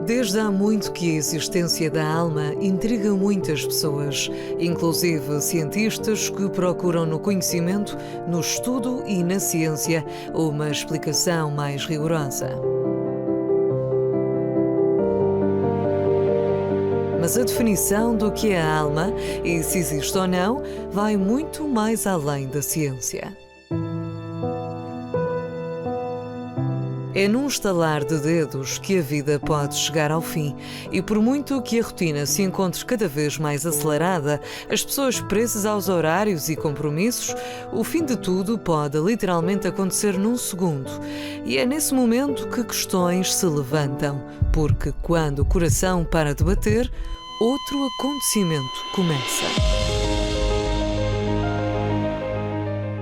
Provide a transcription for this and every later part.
Desde há muito que a existência da alma intriga muitas pessoas, inclusive cientistas que procuram no conhecimento, no estudo e na ciência uma explicação mais rigorosa. Mas a definição do que é a alma e se existe ou não vai muito mais além da ciência. É num estalar de dedos que a vida pode chegar ao fim e por muito que a rotina se encontre cada vez mais acelerada, as pessoas presas aos horários e compromissos, o fim de tudo pode literalmente acontecer num segundo. E é nesse momento que questões se levantam, porque quando o coração para de bater, outro acontecimento começa.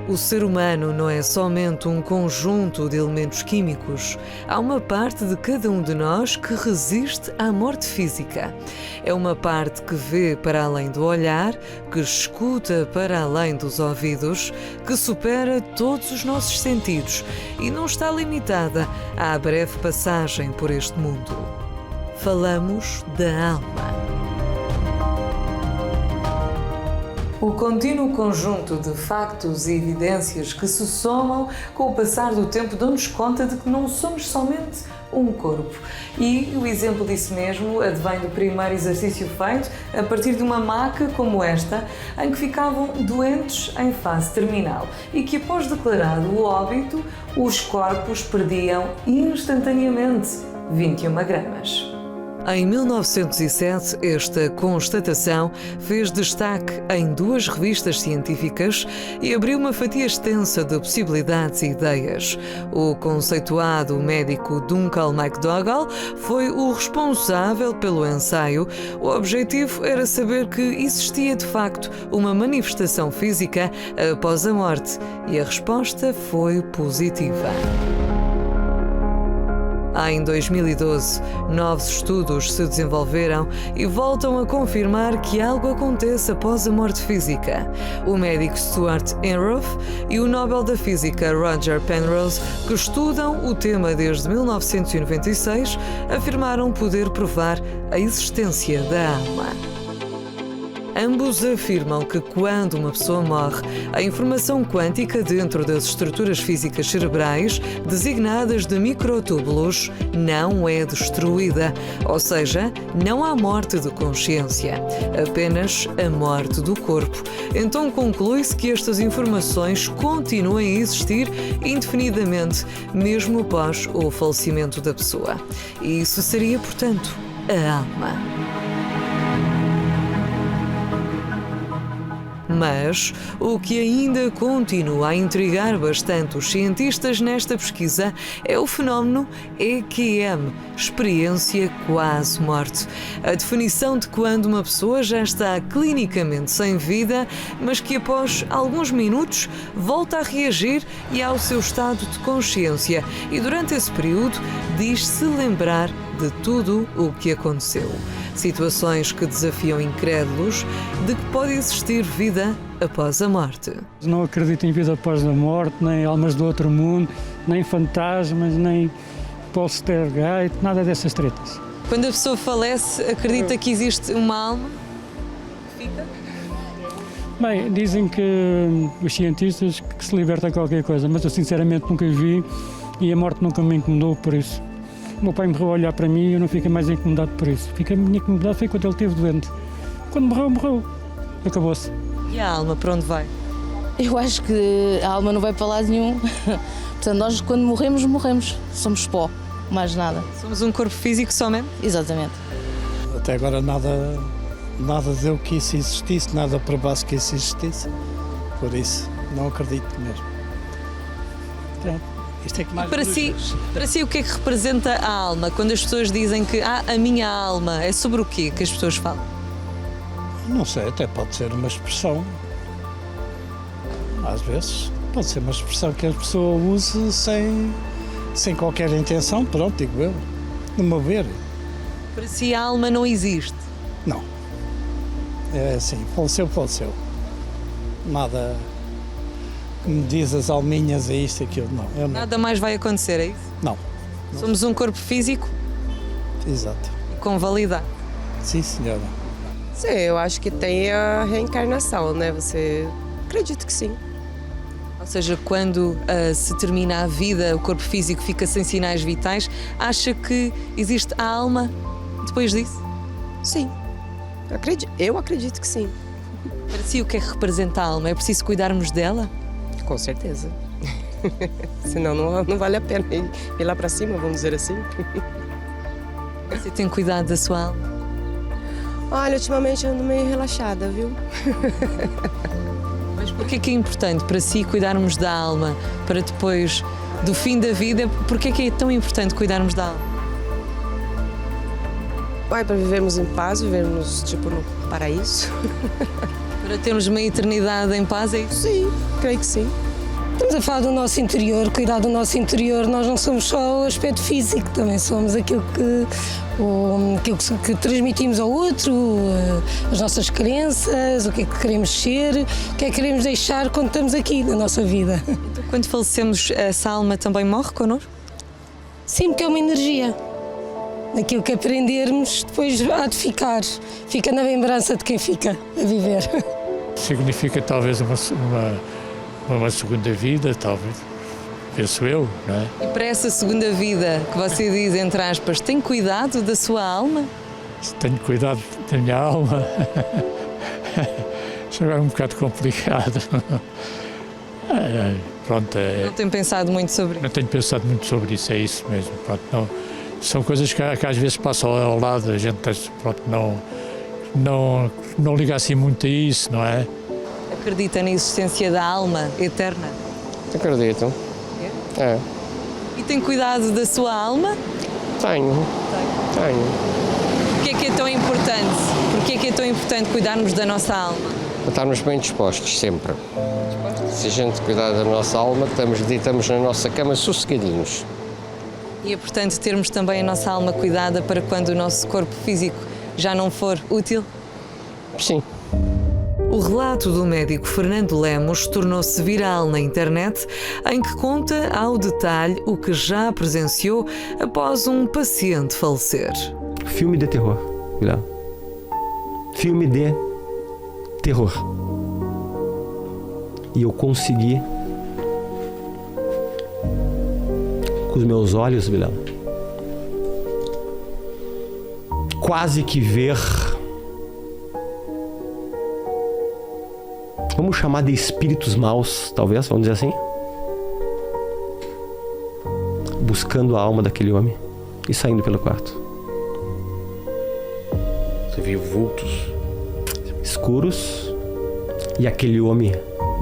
O ser humano não é somente um conjunto de elementos químicos. Há uma parte de cada um de nós que resiste à morte física. É uma parte que vê para além do olhar, que escuta para além dos ouvidos, que supera todos os nossos sentidos e não está limitada à breve passagem por este mundo. Falamos da alma. O contínuo conjunto de factos e evidências que se somam com o passar do tempo dão-nos conta de que não somos somente um corpo. E o exemplo disso mesmo advém do primeiro exercício feito a partir de uma maca como esta, em que ficavam doentes em fase terminal e que após declarado o óbito, os corpos perdiam instantaneamente 21 gramas. Em 1907, esta constatação fez destaque em 2 revistas científicas e abriu uma fatia extensa de possibilidades e ideias. O conceituado médico Duncan McDougall foi o responsável pelo ensaio. O objetivo era saber que existia de facto uma manifestação física após a morte e a resposta foi positiva. Em 2012, novos estudos se desenvolveram e voltam a confirmar que algo acontece após a morte física. O médico Stuart Enroth e o Nobel da Física Roger Penrose, que estudam o tema desde 1996, afirmaram poder provar a existência da alma. Ambos afirmam que quando uma pessoa morre, a informação quântica dentro das estruturas físicas cerebrais, designadas de microtúbulos, não é destruída, ou seja, não há morte de consciência, apenas a morte do corpo. Então conclui-se que estas informações continuam a existir indefinidamente, mesmo após o falecimento da pessoa. E isso seria, portanto, a alma. Mas o que ainda continua a intrigar bastante os cientistas nesta pesquisa é o fenómeno EQM, experiência quase-morte. A definição de quando uma pessoa já está clinicamente sem vida, mas que após alguns minutos volta a reagir e ao seu estado de consciência e durante esse período diz-se lembrar de tudo o que aconteceu. Situações que desafiam incrédulos de que pode existir vida após a morte. Não acredito em vida após a morte, nem almas do outro mundo, nem fantasmas, nem poltergeist, nada dessas tretas. Quando a pessoa falece, acredita que existe uma alma? Fica? Bem, dizem que os cientistas que se liberta qualquer coisa, mas eu sinceramente nunca vi e a morte nunca me incomodou por isso. O meu pai morreu a olhar para mim e eu não fiquei mais incomodado por isso. Fiquei incomodado foi quando ele esteve doente. Quando morreu, morreu. Acabou-se. E a alma, para onde vai? Eu acho que a alma não vai para lado nenhum. Portanto, nós quando morremos, morremos. Somos pó, mais nada. Somos um corpo físico somente? Exatamente. Até agora nada deu que isso existisse, nada provasse que isso existisse. Por isso, não acredito mesmo. Isto é que mais para si, o que é que representa a alma? Quando as pessoas dizem que a minha alma, é sobre o quê que as pessoas falam? Não sei, até pode ser uma expressão. Às vezes, pode ser uma expressão que a pessoa use sem qualquer intenção, pronto, digo eu, no meu ver. Para si a alma não existe? Não. É assim, faleceu. Nada que me diz as alminhas a isto e aquilo, não. Nada mais vai acontecer, é isso? Não. Somos um corpo físico? Exato. Convalidar. Sim, senhora. Sim, eu acho que tem a reencarnação, né? Você acredito que sim. Ou seja, quando se termina a vida, o corpo físico fica sem sinais vitais, acha que existe a alma depois disso? Sim. Eu acredito que sim. Para si, o que é que representa a alma? É preciso cuidarmos dela? Com certeza. Senão não vale a pena ir lá para cima, vamos dizer assim. Você tem cuidado da sua alma? Olha, ultimamente eu ando meio relaxada, viu? Mas por que é importante para si cuidarmos da alma? Para depois do fim da vida, por que é tão importante cuidarmos da alma? Para vivermos em paz, vivermos tipo no paraíso. Para termos uma eternidade em paz, é isso? Sim, creio que sim. Estamos a falar do nosso interior, cuidar do nosso interior. Nós não somos só o aspecto físico, também somos aquilo que transmitimos ao outro, as nossas crenças, o que é que queremos ser, o que é que queremos deixar quando estamos aqui na nossa vida. Então, quando falecemos, essa alma também morre connosco? Sim, porque é uma energia. Aquilo que aprendermos depois há de ficar. Fica na lembrança de quem fica a viver. Significa talvez uma segunda vida, talvez, penso eu, não é? E para essa segunda vida, que você diz, entre aspas, tem cuidado da sua alma? Se tenho cuidado da minha alma, isso agora é um bocado complicado. Pronto, Não tem pensado muito sobre isso? não tenho pensado muito sobre isso, é isso mesmo. Pronto, não, são coisas que às vezes passam ao lado, a gente pronto, não liga assim muito a isso, não é? Acredita na existência da alma eterna? Acredito. É. E tem cuidado da sua alma? Tenho. Porquê é que é tão importante? Porquê é que é tão importante cuidarmos da nossa alma? Para estarmos bem dispostos, sempre. Se a gente cuidar da nossa alma, deitamos na nossa cama sossegadinhos. E é importante termos também a nossa alma cuidada para quando o nosso corpo físico já não for útil? Sim. O relato do médico Fernando Lemos tornou-se viral na internet, em que conta ao detalhe o que já presenciou após um paciente falecer. Filme de terror, Guilherme. Filme de terror. E eu consegui, com os meus olhos, Guilherme, quase que ver, vamos chamar de espíritos maus, talvez, vamos dizer assim, buscando a alma daquele homem e saindo pelo quarto. Você viu vultos escuros e aquele homem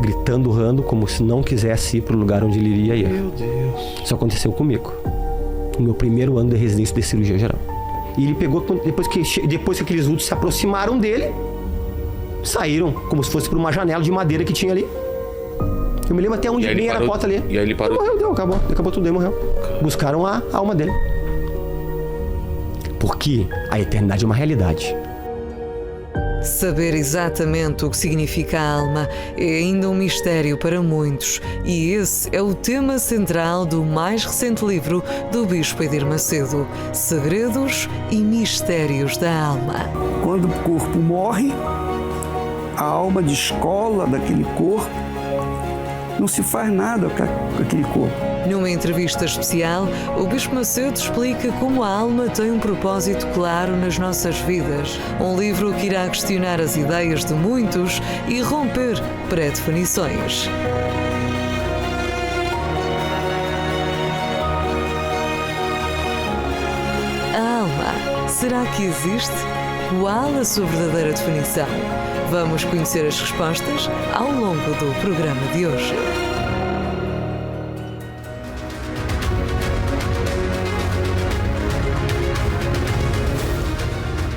gritando, urrando, como se não quisesse ir para o lugar onde ele iria ir. Meu Deus. Isso aconteceu comigo, no meu primeiro ano de residência de cirurgia geral. E ele pegou, depois que aqueles vultos se aproximaram dele, saíram como se fosse por uma janela de madeira que tinha ali. Eu me lembro até onde bem era a porta ali. E aí ele parou? Morreu, acabou tudo, ele morreu. Buscaram a alma dele. Porque a eternidade é uma realidade. Saber exatamente o que significa a alma é ainda um mistério para muitos, e esse é o tema central do mais recente livro do Bispo Edir Macedo, Segredos e Mistérios da Alma. Quando o corpo morre, a alma descola daquele corpo, não se faz nada com aquele corpo. Numa entrevista especial, o Bispo Macedo explica como a alma tem um propósito claro nas nossas vidas. Um livro que irá questionar as ideias de muitos e romper pré-definições. A alma, será que existe? Qual a sua verdadeira definição? Vamos conhecer as respostas ao longo do programa de hoje.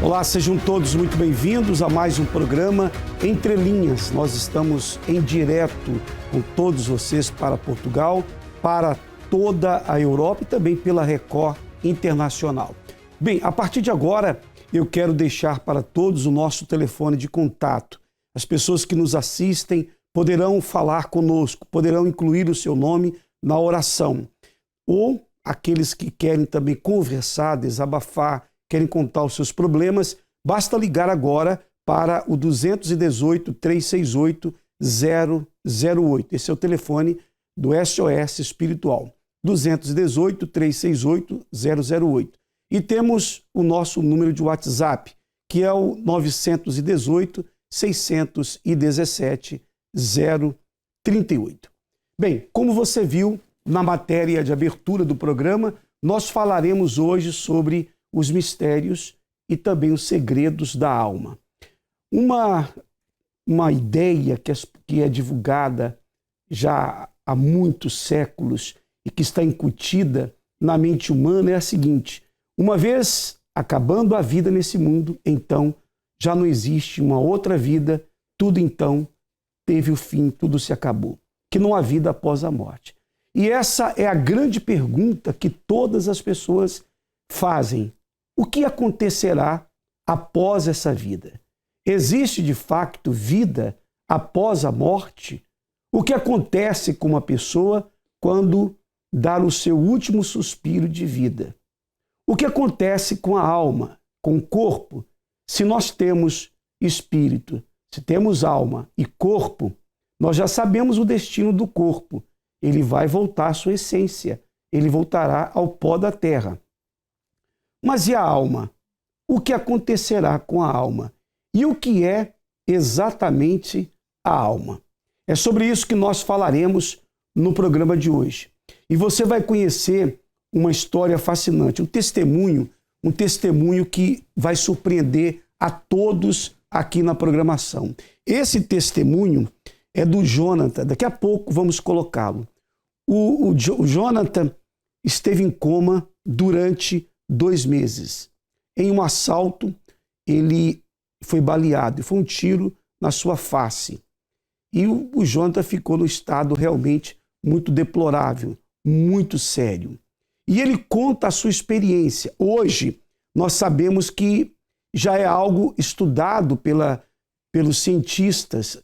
Olá, sejam todos muito bem-vindos a mais um programa Entre Linhas. Nós estamos em direto com todos vocês para Portugal, para toda a Europa e também pela Record Internacional. Bem, a partir de agora, eu quero deixar para todos o nosso telefone de contato. As pessoas que nos assistem poderão falar conosco, poderão incluir o seu nome na oração. Ou aqueles que querem também conversar, desabafar, querem contar os seus problemas, basta ligar agora para o 218-368-008. Esse é o telefone do SOS Espiritual. 218-368-008. E temos o nosso número de WhatsApp, que é o 918-617-038. Bem, como você viu na matéria de abertura do programa, nós falaremos hoje sobre os mistérios e também os segredos da alma. Uma ideia que é divulgada já há muitos séculos e que está incutida na mente humana é a seguinte: uma vez acabando a vida nesse mundo, então já não existe uma outra vida, tudo então teve o fim, tudo se acabou, que não há vida após a morte. E essa é a grande pergunta que todas as pessoas fazem: o que acontecerá após essa vida? Existe de fato vida após a morte? O que acontece com uma pessoa quando dá o seu último suspiro de vida? O que acontece com a alma, com o corpo? Se nós temos espírito, se temos alma e corpo, nós já sabemos o destino do corpo. Ele vai voltar à sua essência, ele voltará ao pó da terra. Mas e a alma? O que acontecerá com a alma? E o que é exatamente a alma? É sobre isso que nós falaremos no programa de hoje. E você vai conhecer uma história fascinante, um testemunho que vai surpreender a todos aqui na programação. Esse testemunho é do Jonathan, daqui a pouco vamos colocá-lo. O Jonathan esteve em coma durante 2 meses. Em um assalto, ele foi baleado e foi um tiro na sua face. E o Jonathan ficou no estado realmente muito deplorável, muito sério. E ele conta a sua experiência. Hoje, nós sabemos que já é algo estudado pelos cientistas,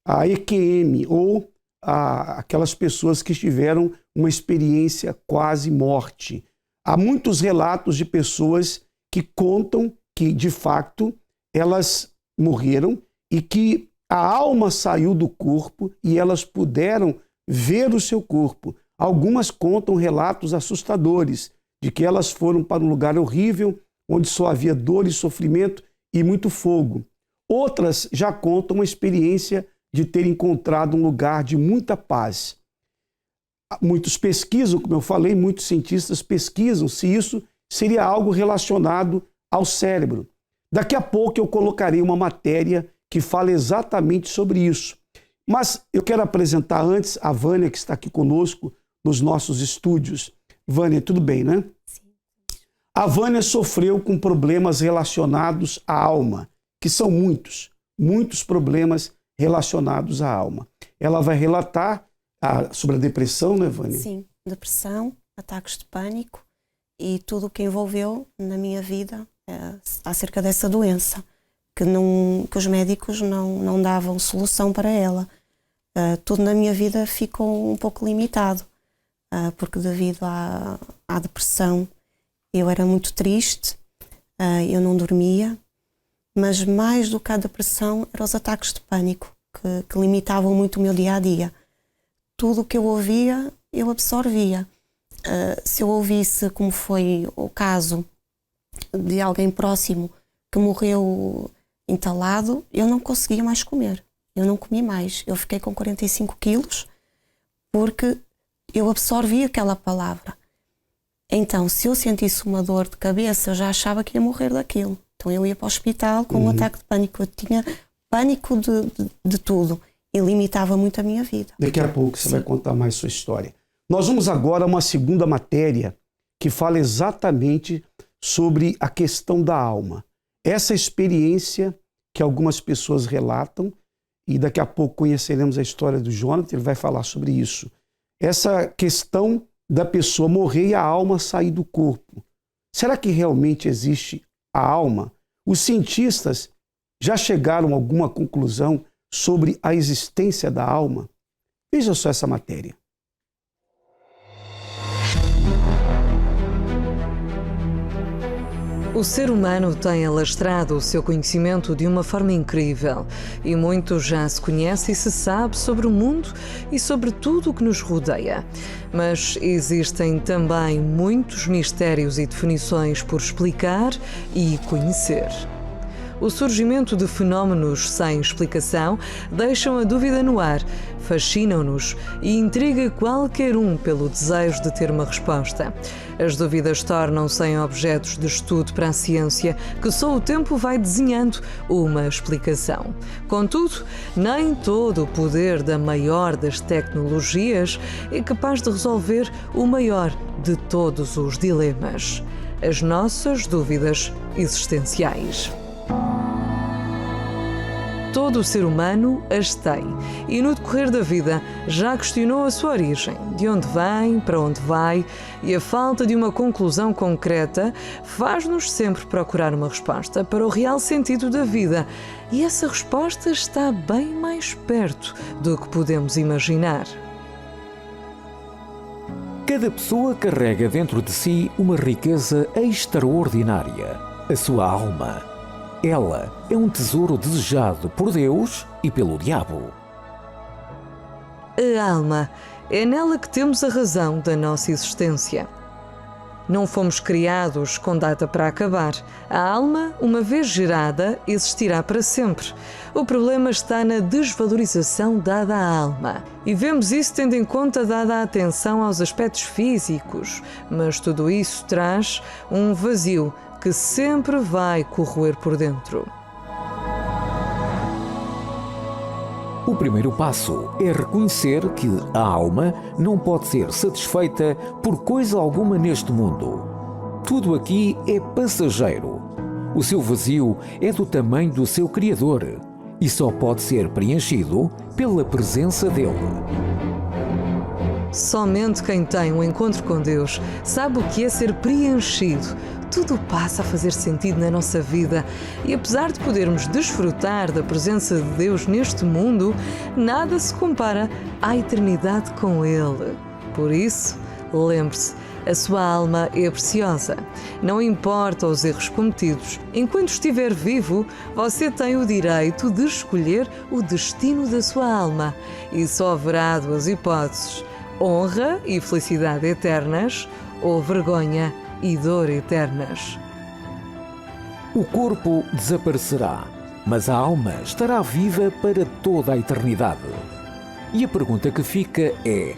a EQM, ou aquelas pessoas que tiveram uma experiência quase morte. Há muitos relatos de pessoas que contam que, de fato, elas morreram e que a alma saiu do corpo e elas puderam ver o seu corpo. Algumas contam relatos assustadores de que elas foram para um lugar horrível, onde só havia dor e sofrimento e muito fogo. Outras já contam uma experiência de ter encontrado um lugar de muita paz. Muitos pesquisam, como eu falei, muitos cientistas pesquisam se isso seria algo relacionado ao cérebro. Daqui a pouco eu colocarei uma matéria que fala exatamente sobre isso. Mas eu quero apresentar antes a Vânia, que está aqui conosco nos nossos estúdios. Vânia, tudo bem, né? Sim. A Vânia sofreu com problemas relacionados à alma, que são muitos problemas relacionados à alma. Ela vai relatar sobre a depressão, né, Vânia? Sim, depressão, ataques de pânico e tudo o que envolveu na minha vida acerca dessa doença, que os médicos não davam solução para ela. Tudo na minha vida ficou um pouco limitado, porque devido à depressão eu era muito triste, eu não dormia, mas mais do que a depressão eram os ataques de pânico, que limitavam muito o meu dia-a-dia. Tudo o que eu ouvia, eu absorvia. Se eu ouvisse, como foi o caso de alguém próximo que morreu entalado, eu não conseguia mais comer. Eu não comi mais. Eu fiquei com 45 quilos porque eu absorvi aquela palavra. Então, se eu sentisse uma dor de cabeça, eu já achava que ia morrer daquilo. Então eu ia para o hospital com um ataque de pânico. Eu tinha pânico de tudo e limitava muito a minha vida. Daqui a pouco você vai contar mais sua história. Nós vamos agora a uma segunda matéria que fala exatamente sobre a questão da alma. Essa experiência que algumas pessoas relatam, e daqui a pouco conheceremos a história do Jonathan, ele vai falar sobre isso. Essa questão da pessoa morrer e a alma sair do corpo. Será que realmente existe a alma? Os cientistas já chegaram a alguma conclusão sobre a existência da alma? Veja só essa matéria. O ser humano tem alastrado o seu conhecimento de uma forma incrível e muito já se conhece e se sabe sobre o mundo e sobre tudo o que nos rodeia. Mas existem também muitos mistérios e definições por explicar e conhecer. O surgimento de fenómenos sem explicação deixam a dúvida no ar, fascinam-nos e intriga qualquer um pelo desejo de ter uma resposta. As dúvidas tornam-se em objetos de estudo para a ciência, que só o tempo vai desenhando uma explicação. Contudo, nem todo o poder da maior das tecnologias é capaz de resolver o maior de todos os dilemas: as nossas dúvidas existenciais. Todo o ser humano as tem e no decorrer da vida já questionou a sua origem, de onde vem, para onde vai, e a falta de uma conclusão concreta faz-nos sempre procurar uma resposta para o real sentido da vida, e essa resposta está bem mais perto do que podemos imaginar. Cada pessoa carrega dentro de si uma riqueza extraordinária, a sua alma. Ela é um tesouro desejado por Deus e pelo diabo. A alma, é nela que temos a razão da nossa existência. Não fomos criados com data para acabar. A alma, uma vez gerada, existirá para sempre. O problema está na desvalorização dada à alma. E vemos isso tendo em conta dada a atenção aos aspectos físicos. Mas tudo isso traz um vazio que sempre vai corroer por dentro. O primeiro passo é reconhecer que a alma não pode ser satisfeita por coisa alguma neste mundo. Tudo aqui é passageiro. O seu vazio é do tamanho do seu Criador e só pode ser preenchido pela presença dele. Somente quem tem um encontro com Deus sabe o que é ser preenchido. Tudo passa a fazer sentido na nossa vida e apesar de podermos desfrutar da presença de Deus neste mundo, nada se compara à eternidade com Ele. Por isso, lembre-se, a sua alma é preciosa. Não importa os erros cometidos. Enquanto estiver vivo, você tem o direito de escolher o destino da sua alma e só haverá duas hipóteses: honra e felicidade eternas ou vergonha e dor eternas. O corpo desaparecerá, mas a alma estará viva para toda a eternidade. E a pergunta que fica é: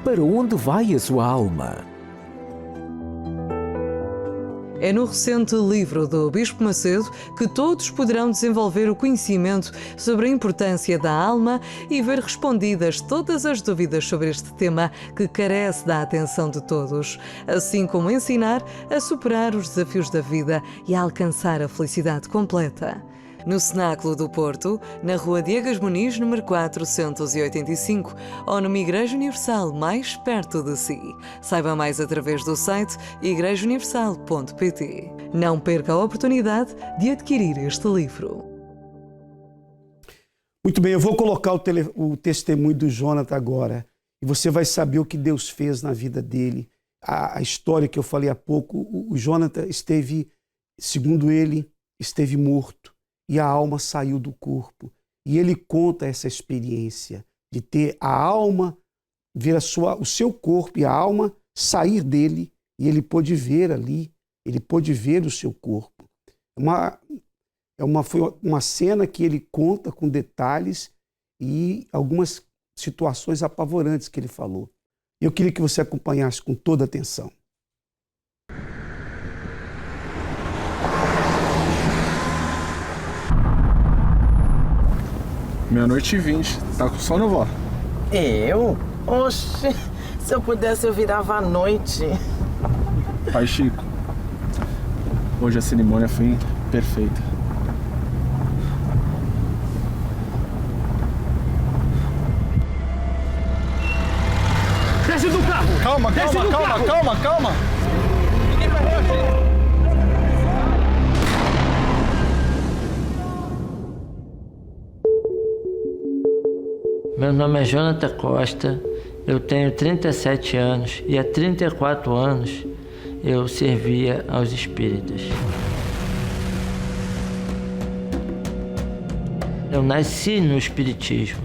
para onde vai a sua alma? É no recente livro do Bispo Macedo que todos poderão desenvolver o conhecimento sobre a importância da alma e ver respondidas todas as dúvidas sobre este tema que carece da atenção de todos, assim como ensinar a superar os desafios da vida e a alcançar a felicidade completa. No Cenáculo do Porto, na Rua Diegas Muniz, número 485, ou numa Igreja Universal mais perto de si. Saiba mais através do site igrejauniversal.pt. Não perca a oportunidade de adquirir este livro. Muito bem, eu vou colocar o testemunho do Jonathan agora. E você vai saber o que Deus fez na vida dele. A história que eu falei há pouco, o Jonathan esteve, segundo ele, esteve morto. E a alma saiu do corpo. E ele conta essa experiência de ter a alma, ver o seu corpo e a alma sair dele, e ele pôde ver ali, ele pôde ver o seu corpo. Foi uma cena que ele conta com detalhes e algumas situações apavorantes que ele falou. Eu queria que você acompanhasse com toda atenção. Meia-noite e 20. Tá com sono, vó? Eu? Oxe, se eu pudesse eu virava à noite. Pai Chico, hoje a cerimônia foi perfeita. Desce do carro! Calma. Ninguém vai reagir. Meu nome é Jonathan Costa, eu tenho 37 anos e há 34 anos eu servia aos espíritas. Eu nasci no espiritismo,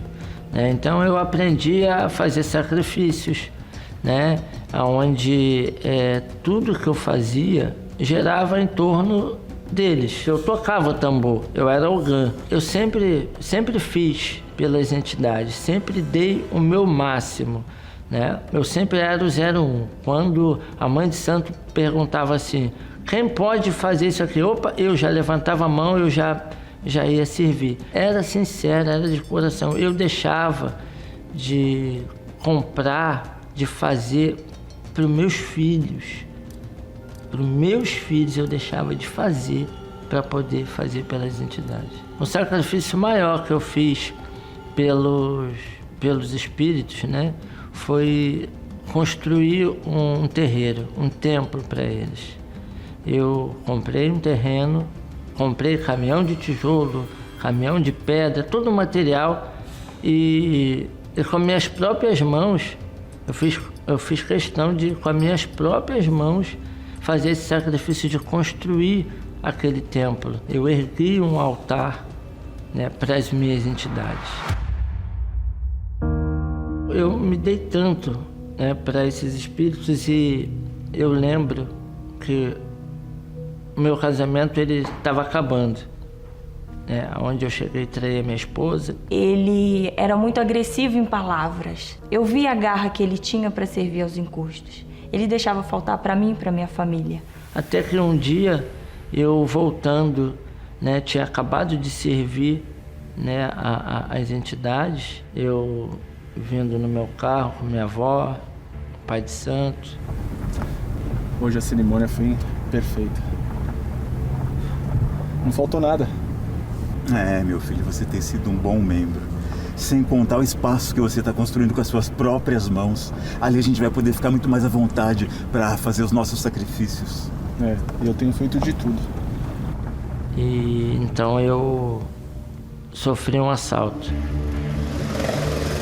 né? Então eu aprendi a fazer sacrifícios, né? Onde tudo que eu fazia gerava em torno deles. Eu tocava tambor, eu era ogã. Eu sempre fiz pelas entidades, sempre dei o meu máximo, né? Eu sempre era o 01. Quando a mãe de santo perguntava assim, quem pode fazer isso aqui? Opa, eu já levantava a mão, eu já ia servir. Era sincero, era de coração. Eu deixava de comprar, de fazer para os meus filhos. Para os meus filhos eu deixava de fazer para poder fazer pelas entidades. O sacrifício maior que eu fiz pelos espíritos, né, foi construir um terreiro, um templo para eles. Eu comprei um terreno, comprei caminhão de tijolo, caminhão de pedra, todo o material e com minhas próprias mãos, eu fiz questão de, com as minhas próprias mãos, fazer esse sacrifício de construir aquele templo. Eu ergui um altar, né, para as minhas entidades. Eu me dei tanto, né, para esses espíritos e eu lembro que o meu casamento ele estava acabando, né, onde eu cheguei e traí a minha esposa. Ele era muito agressivo em palavras. Eu vi a garra que ele tinha para servir aos encostos. Ele deixava faltar para mim e para minha família. Até que um dia, eu voltando, né, tinha acabado de servir, né, as entidades, eu vindo no meu carro com minha avó, pai de santo. Hoje a cerimônia foi perfeita. Não faltou nada. Meu filho, você tem sido um bom membro. Sem contar o espaço que você está construindo com as suas próprias mãos. Ali a gente vai poder ficar muito mais à vontade para fazer os nossos sacrifícios. Eu tenho feito de tudo. E então eu sofri um assalto.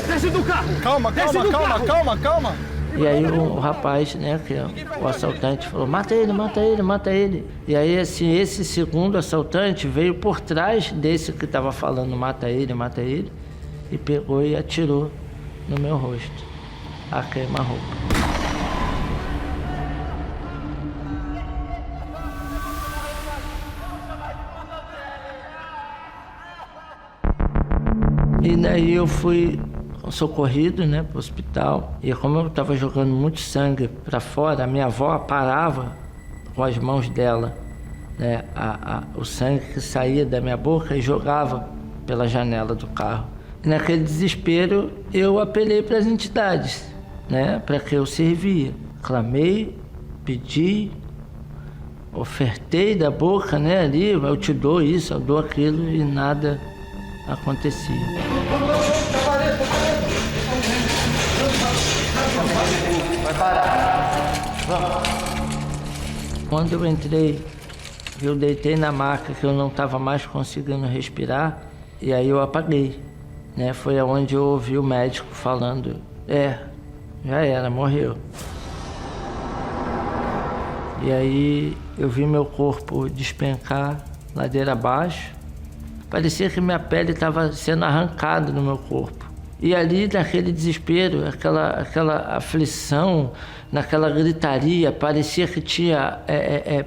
Desce do carro! Calma. E aí o rapaz, né, que o assaltante falou, mata ele. E aí assim, esse segundo assaltante veio por trás desse que estava falando mata ele, e pegou e atirou no meu rosto, a queima-roupa. E daí eu fui socorrido, né, para o hospital. E como eu estava jogando muito sangue para fora, a minha avó parava com as mãos dela, né, o sangue que saía da minha boca e jogava pela janela do carro. E naquele desespero eu apelei para as entidades, né, para que eu servia. Clamei, pedi, ofertei da boca, né, ali, eu te dou isso, eu dou aquilo e nada acontecia. Vai parar. Vamos. Quando eu entrei, eu deitei na maca que eu não estava mais conseguindo respirar e aí eu apaguei, né? Foi aonde eu ouvi o médico falando, já era, morreu. E aí eu vi meu corpo despencar ladeira abaixo. Parecia que minha pele estava sendo arrancada do meu corpo. E ali, naquele desespero, aquela aflição, naquela gritaria, parecia que tinha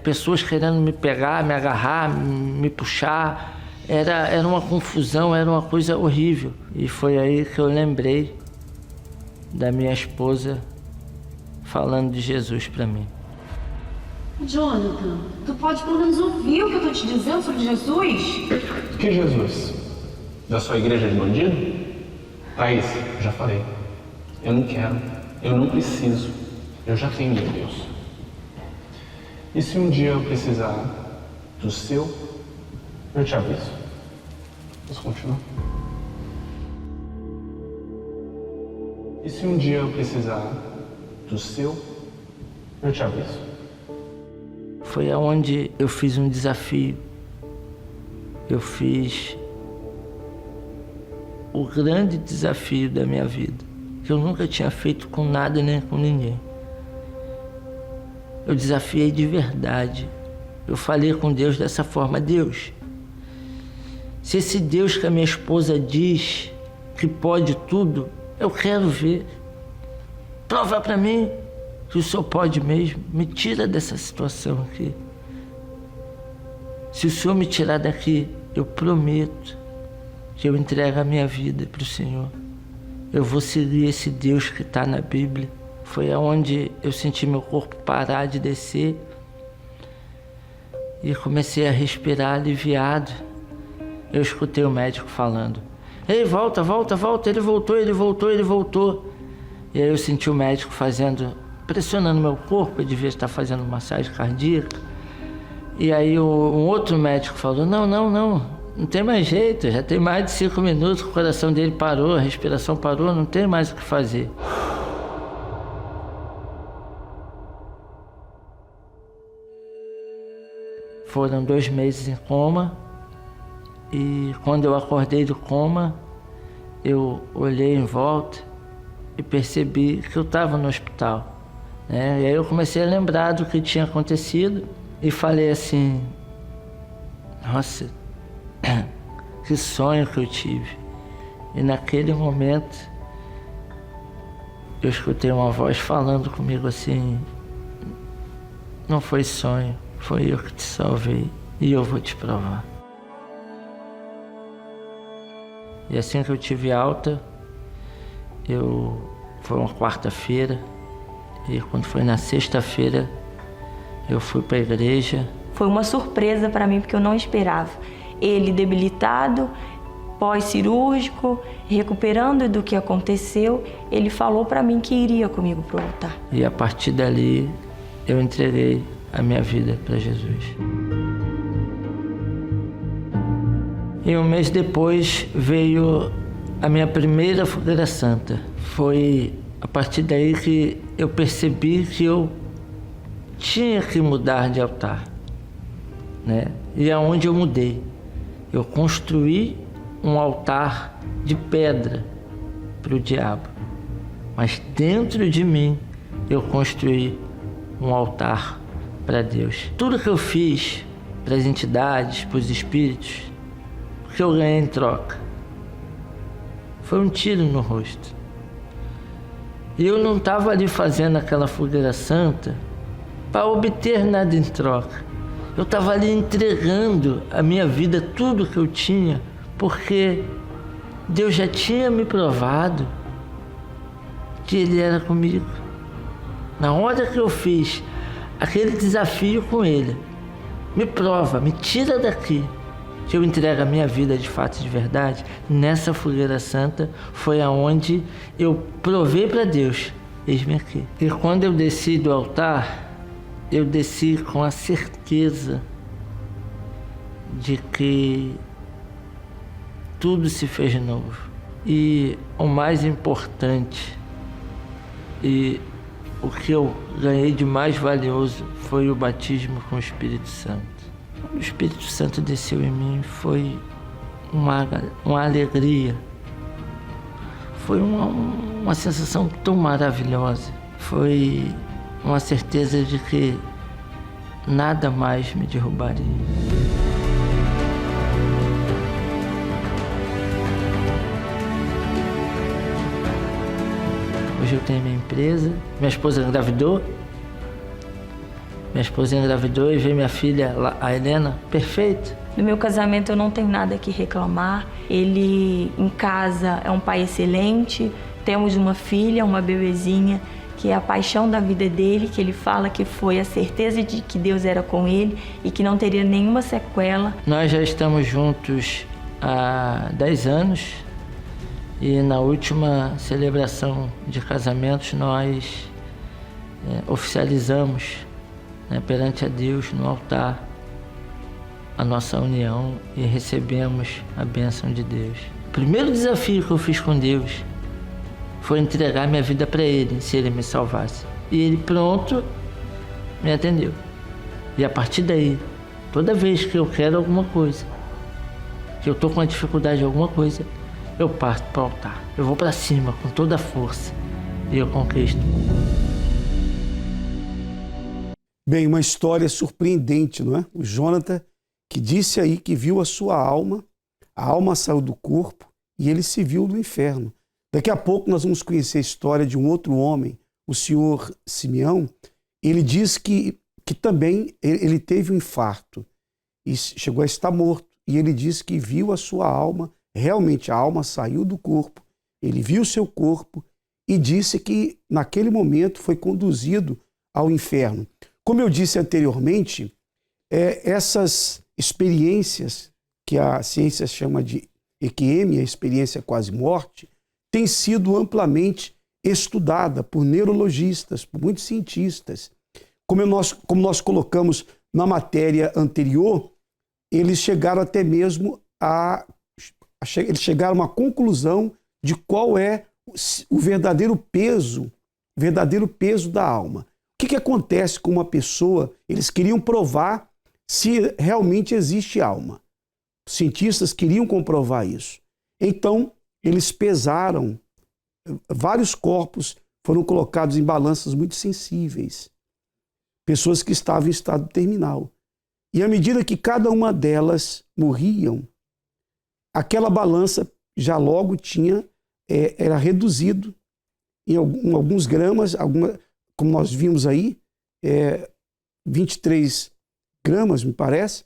pessoas querendo me pegar, me agarrar, me puxar. Era uma confusão, era uma coisa horrível. E foi aí que eu lembrei da minha esposa falando de Jesus para mim. Jonathan, tu pode pelo menos ouvir o que eu tô te dizendo sobre Jesus? Que Jesus? Da sua igreja de bandido? Thaís, já falei. Eu não quero, eu não preciso. Eu já tenho meu Deus. E se um dia eu precisar do seu, eu te aviso. Vamos continuar? E se um dia eu precisar do seu, eu te aviso. Foi aonde eu fiz um desafio. Eu fiz o grande desafio da minha vida, que eu nunca tinha feito com nada nem com ninguém. Eu desafiei de verdade. Eu falei com Deus dessa forma: Deus, Se esse Deus que a minha esposa diz que pode tudo, eu quero ver. Prova para mim que o Senhor pode mesmo. Me tira dessa situação aqui. Se o Senhor me tirar daqui, eu prometo que eu entrego a minha vida para o Senhor. Eu vou seguir esse Deus que está na Bíblia. Foi aonde eu senti meu corpo parar de descer e comecei a respirar aliviado. Eu escutei o médico falando: ei, volta, volta, volta. Ele voltou, ele voltou, ele voltou. E aí eu senti o médico pressionando meu corpo. Eu devia estar fazendo massagem cardíaca. E aí um outro médico falou: não tem mais jeito, já tem mais de 5 minutos, o coração dele parou, a respiração parou, não tem mais o que fazer. Foram 2 meses em coma, e quando eu acordei do coma, eu olhei em volta e percebi que eu estava no hospital, né? E aí eu comecei a lembrar do que tinha acontecido e falei assim: nossa, que sonho que eu tive. E naquele momento eu escutei uma voz falando comigo assim: não foi sonho, foi eu que te salvei e eu vou te provar. E assim que eu tive alta, foi uma quarta-feira, e quando foi na sexta-feira eu fui para a igreja. Foi uma surpresa para mim, porque eu não esperava. Ele debilitado, pós-cirúrgico, recuperando do que aconteceu, ele falou para mim que iria comigo para o altar. E a partir dali eu entreguei a minha vida para Jesus. E um mês depois veio a minha primeira fogueira santa. Foi a partir daí que eu percebi que eu tinha que mudar de altar, né? E aonde eu mudei? Eu construí um altar de pedra para o diabo, mas dentro de mim eu construí um altar para Deus. Tudo que eu fiz para as entidades, para os espíritos, o que eu ganhei em troca foi um tiro no rosto. E eu não estava ali fazendo aquela fogueira santa para obter nada em troca. Eu estava ali entregando a minha vida, tudo que eu tinha, porque Deus já tinha me provado que Ele era comigo. Na hora que eu fiz aquele desafio com Ele, me prova, me tira daqui, que eu entrego a minha vida de fato e de verdade, nessa fogueira santa foi aonde eu provei para Deus: eis-me aqui. E quando eu desci do altar, eu desci com a certeza de que tudo se fez novo. E o mais importante, e o que eu ganhei de mais valioso, foi o batismo com o Espírito Santo. Quando o Espírito Santo desceu em mim, foi uma alegria. Foi uma sensação tão maravilhosa. Foi uma certeza de que nada mais me derrubaria. Hoje eu tenho minha empresa, minha esposa engravidou. E veio minha filha, a Helena, perfeita. Do meu casamento eu não tenho nada que reclamar. Ele em casa é um pai excelente. Temos uma filha, uma bebezinha, que é a paixão da vida dele, que ele fala que foi a certeza de que Deus era com ele e que não teria nenhuma sequela. Nós já estamos juntos há 10 anos e na última celebração de casamentos nós oficializamos, né, perante a Deus no altar a nossa união e recebemos a bênção de Deus. O primeiro desafio que eu fiz com Deus foi entregar minha vida para Ele, se Ele me salvasse. E Ele pronto me atendeu. E a partir daí, toda vez que eu quero alguma coisa, que eu estou com uma dificuldade de alguma coisa, eu parto para o altar. Eu vou para cima com toda a força e eu conquisto. Bem, uma história surpreendente, não é? O Jonathan, que disse aí que viu a sua alma A alma saiu do corpo e ele se viu no inferno. Daqui a pouco nós vamos conhecer a história de um outro homem, o senhor Simeão. Ele diz que também ele teve um infarto e chegou a estar morto. E ele diz que viu a sua alma, realmente a alma saiu do corpo, ele viu o seu corpo e disse que naquele momento foi conduzido ao inferno. Como eu disse anteriormente, essas experiências que a ciência chama de EQM, a experiência quase-morte, tem sido amplamente estudada por neurologistas, por muitos cientistas. Como nós colocamos na matéria anterior, eles chegaram até mesmo eles chegaram a uma conclusão de qual é o verdadeiro peso da alma. O que acontece com uma pessoa? Eles queriam provar se realmente existe alma. Os cientistas queriam comprovar isso. Então, eles pesaram, vários corpos foram colocados em balanças muito sensíveis. Pessoas que estavam em estado terminal. E à medida que cada uma delas morriam, aquela balança já logo era reduzido em alguns gramas, como nós vimos aí, 23 gramas, me parece,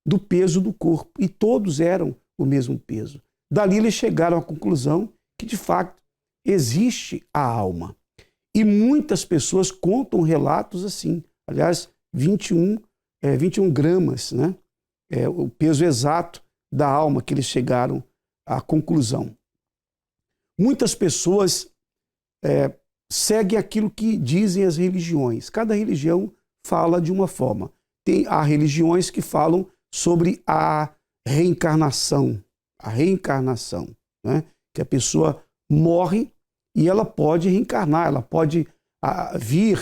do peso do corpo. E todos eram o mesmo peso. Dali eles chegaram à conclusão que, de fato, existe a alma. E muitas pessoas contam relatos assim. Aliás, 21 gramas, né? O peso exato da alma que eles chegaram à conclusão. Muitas pessoas seguem aquilo que dizem as religiões. Cada religião fala de uma forma. Há religiões que falam sobre a reencarnação. A reencarnação, né? Que a pessoa morre e ela pode reencarnar, ela pode vir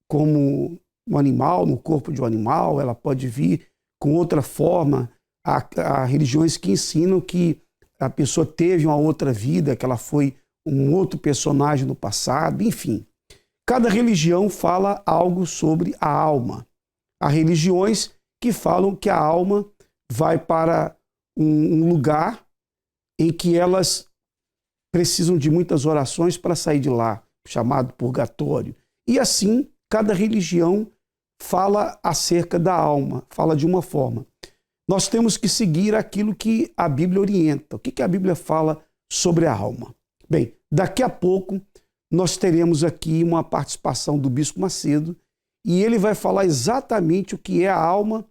como um animal, no corpo de um animal, ela pode vir com outra forma. Há religiões que ensinam que a pessoa teve uma outra vida, que ela foi um outro personagem no passado, enfim. Cada religião fala algo sobre a alma. Há religiões que falam que a alma vai para um lugar em que elas precisam de muitas orações para sair de lá, chamado purgatório. E assim, cada religião fala acerca da alma, fala de uma forma. Nós temos que seguir aquilo que a Bíblia orienta. O que a Bíblia fala sobre a alma? Bem, daqui a pouco nós teremos aqui uma participação do Bispo Macedo e ele vai falar exatamente o que é a alma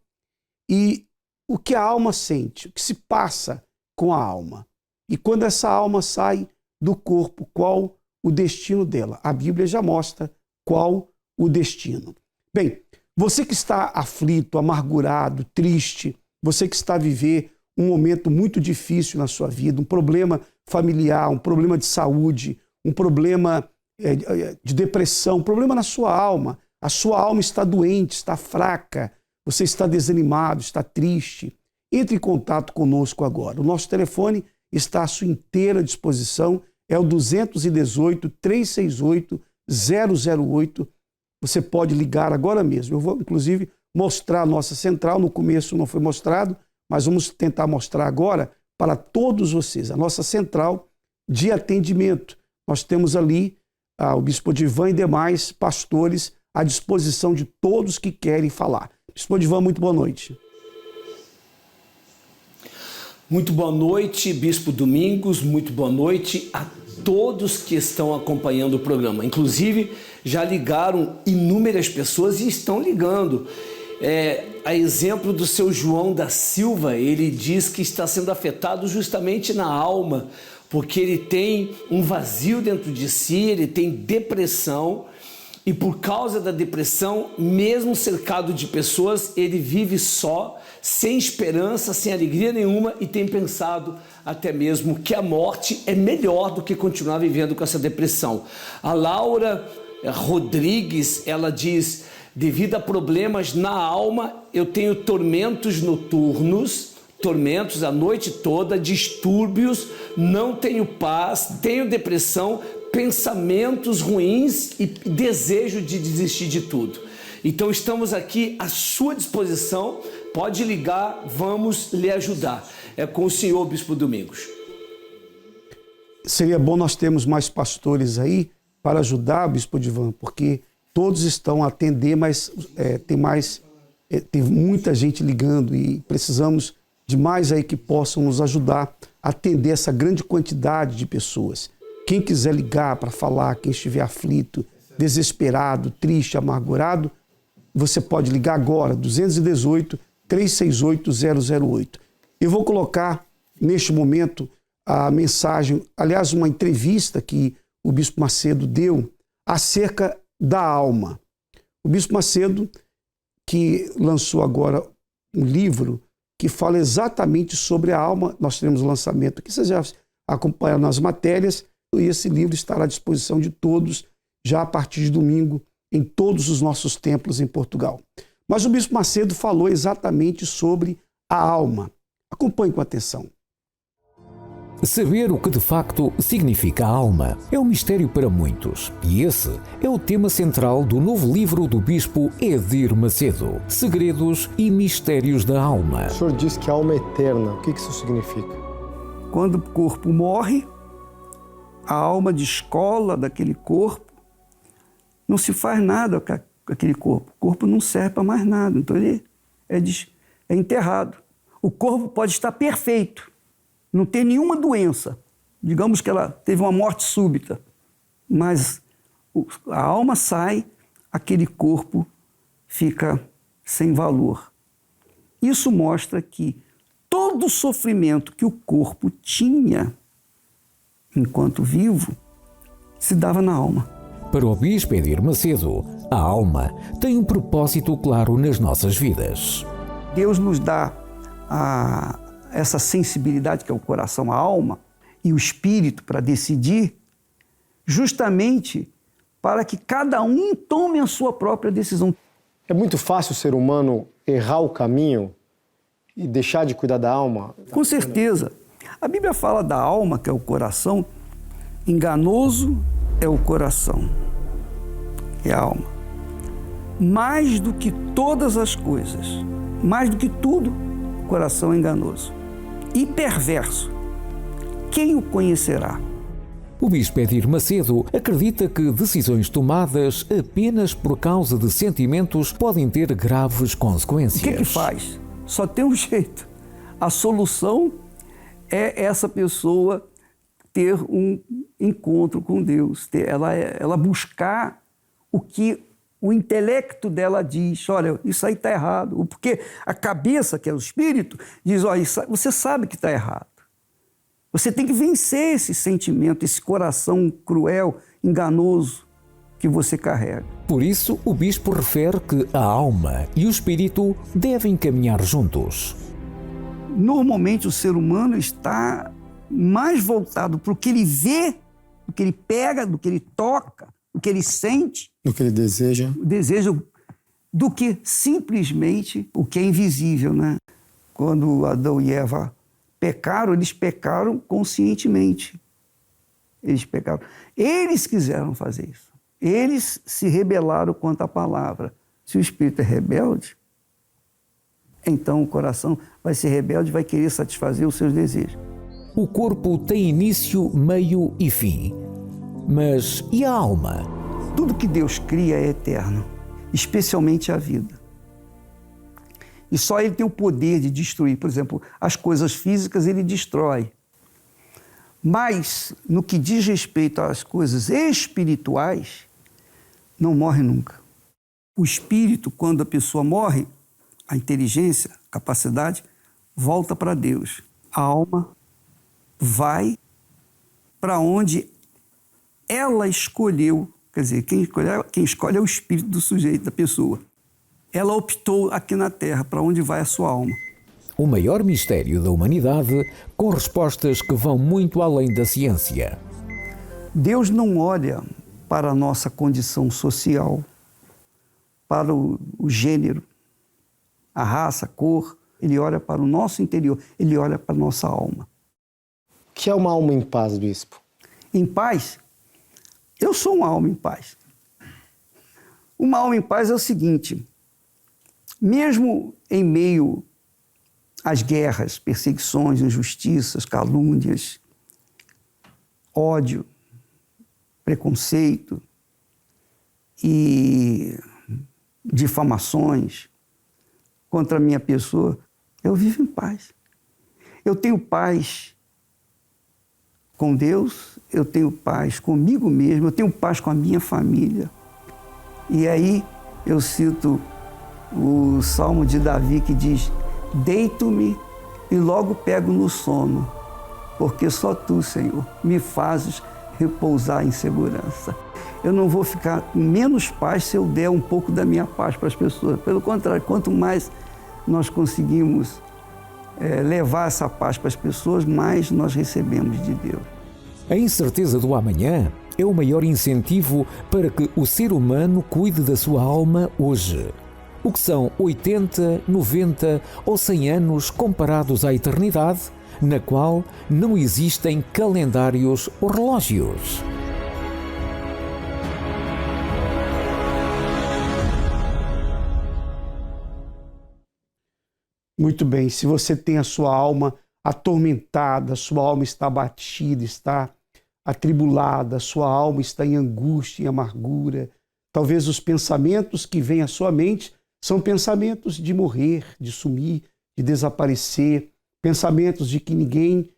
e o que a alma sente, o que se passa com a alma. E quando essa alma sai do corpo, qual o destino dela? A Bíblia já mostra qual o destino. Bem, você que está aflito, amargurado, triste, você que está a viver um momento muito difícil na sua vida, um problema familiar, um problema de saúde, um problema de depressão, um problema na sua alma. A sua alma está doente, está fraca, você está desanimado, está triste. Entre em contato conosco agora. O nosso telefone está à sua inteira disposição, é o 218-368-008. Você pode ligar agora mesmo. Eu vou, inclusive, mostrar a nossa central. No começo não foi mostrado, mas vamos tentar mostrar agora para todos vocês. A nossa central de atendimento. Nós temos ali o Bispo Odivan e demais pastores à disposição de todos que querem falar. Bispo Odivan, muito boa noite. Muito boa noite, Bispo Domingos, muito boa noite a todos que estão acompanhando o programa. Inclusive, já ligaram inúmeras pessoas e estão ligando. A exemplo do seu João da Silva, ele diz que está sendo afetado justamente na alma, porque ele tem um vazio dentro de si, ele tem depressão, e por causa da depressão, mesmo cercado de pessoas, ele vive só, sem esperança, sem alegria nenhuma, e tem pensado até mesmo que a morte é melhor do que continuar vivendo com essa depressão. A Laura Rodrigues, ela diz: devido a problemas na alma, eu tenho tormentos noturnos, tormentos a noite toda, distúrbios, não tenho paz, tenho depressão, pensamentos ruins e desejo de desistir de tudo. Então estamos aqui à sua disposição, pode ligar, vamos lhe ajudar. É com o senhor, Bispo Domingos. Seria bom nós termos mais pastores aí para ajudar, Bispo Divan, porque todos estão a atender, mas tem muita gente ligando e precisamos de mais aí que possam nos ajudar a atender essa grande quantidade de pessoas. Quem quiser ligar para falar, quem estiver aflito, desesperado, triste, amargurado, você pode ligar agora, 218-368-008. Eu vou colocar neste momento a mensagem, aliás, uma entrevista que o Bispo Macedo deu acerca da alma. O Bispo Macedo, que lançou agora um livro que fala exatamente sobre a alma, nós teremos o lançamento aqui, vocês já acompanharam nas matérias, e esse livro estará à disposição de todos, já a partir de domingo, em todos os nossos templos em Portugal. Mas o Bispo Macedo falou exatamente sobre a alma. Acompanhe com atenção. Saber o que de facto significa a alma é um mistério para muitos, e esse é o tema central do novo livro do Bispo Edir Macedo, Segredos e Mistérios da Alma. O senhor diz que a alma é eterna. O que isso significa? Quando o corpo morre, a alma descola daquele corpo, não se faz nada com aquele corpo. O corpo não serve para mais nada, então ele é enterrado. O corpo pode estar perfeito, não ter nenhuma doença. Digamos que ela teve uma morte súbita, mas a alma sai, aquele corpo fica sem valor. Isso mostra que todo o sofrimento que o corpo tinha enquanto vivo se dava na alma. Para o Bispo Edir Macedo, a alma tem um propósito claro nas nossas vidas. Deus nos dá essa sensibilidade que é o coração, a alma e o espírito para decidir, justamente para que cada um tome a sua própria decisão. É muito fácil o ser humano errar o caminho e deixar de cuidar da alma? Com certeza. A Bíblia fala da alma, que é o coração. Enganoso é o coração, é a alma. Mais do que todas as coisas, mais do que tudo, o coração é enganoso e perverso. Quem o conhecerá? O Bispo Edir Macedo acredita que decisões tomadas apenas por causa de sentimentos podem ter graves consequências. O que faz? Só tem um jeito. A solução é essa pessoa ter um encontro com Deus, ela buscar o que o intelecto dela diz, olha, isso aí está errado. Porque a cabeça, que é o espírito, diz, olha, você sabe que está errado. Você tem que vencer esse sentimento, esse coração cruel, enganoso que você carrega. Por isso, o bispo refere que a alma e o espírito devem caminhar juntos. Normalmente o ser humano está mais voltado para o que ele vê, do que ele pega, do que ele toca, do que ele sente. Do que ele deseja. Do que simplesmente o que é invisível, né? Quando Adão e Eva pecaram, eles pecaram conscientemente. Eles pecaram. Eles quiseram fazer isso. Eles se rebelaram contra a palavra. Se o espírito é rebelde, então o coração vai ser rebelde, vai querer satisfazer os seus desejos. O corpo tem início, meio e fim. Mas e a alma? Tudo que Deus cria é eterno, especialmente a vida. E só Ele tem o poder de destruir. Por exemplo, as coisas físicas Ele destrói. Mas, no que diz respeito às coisas espirituais, não morre nunca. O espírito, quando a pessoa morre, a inteligência, a capacidade, volta para Deus. A alma vai para onde ela escolheu. Quer dizer, quem escolhe é o espírito do sujeito, da pessoa. Ela optou aqui na Terra, para onde vai a sua alma. O maior mistério da humanidade, com respostas que vão muito além da ciência. Deus não olha para a nossa condição social, para o gênero, a raça, a cor. Ele olha para o nosso interior, ele olha para a nossa alma. O que é uma alma em paz, bispo? Em paz? Eu sou uma alma em paz. Uma alma em paz é o seguinte: mesmo em meio às guerras, perseguições, injustiças, calúnias, ódio, preconceito e difamações contra a minha pessoa, eu vivo em paz. Eu tenho paz com Deus, eu tenho paz comigo mesmo, eu tenho paz com a minha família. E aí eu cito o Salmo de Davi que diz: deito-me e logo pego no sono, porque só Tu, Senhor, me fazes repousar em segurança. Eu não vou ficar com menos paz se eu der um pouco da minha paz para as pessoas. Pelo contrário, quanto mais nós conseguimos levar essa paz para as pessoas, mais nós recebemos de Deus. A incerteza do amanhã é o maior incentivo para que o ser humano cuide da sua alma hoje. O que são 80, 90 ou 100 anos comparados à eternidade, na qual não existem calendários ou relógios. Muito bem, se você tem a sua alma atormentada, a sua alma está abatida, está atribulada, a sua alma está em angústia e amargura, talvez os pensamentos que vêm à sua mente são pensamentos de morrer, de sumir, de desaparecer, pensamentos de que ninguém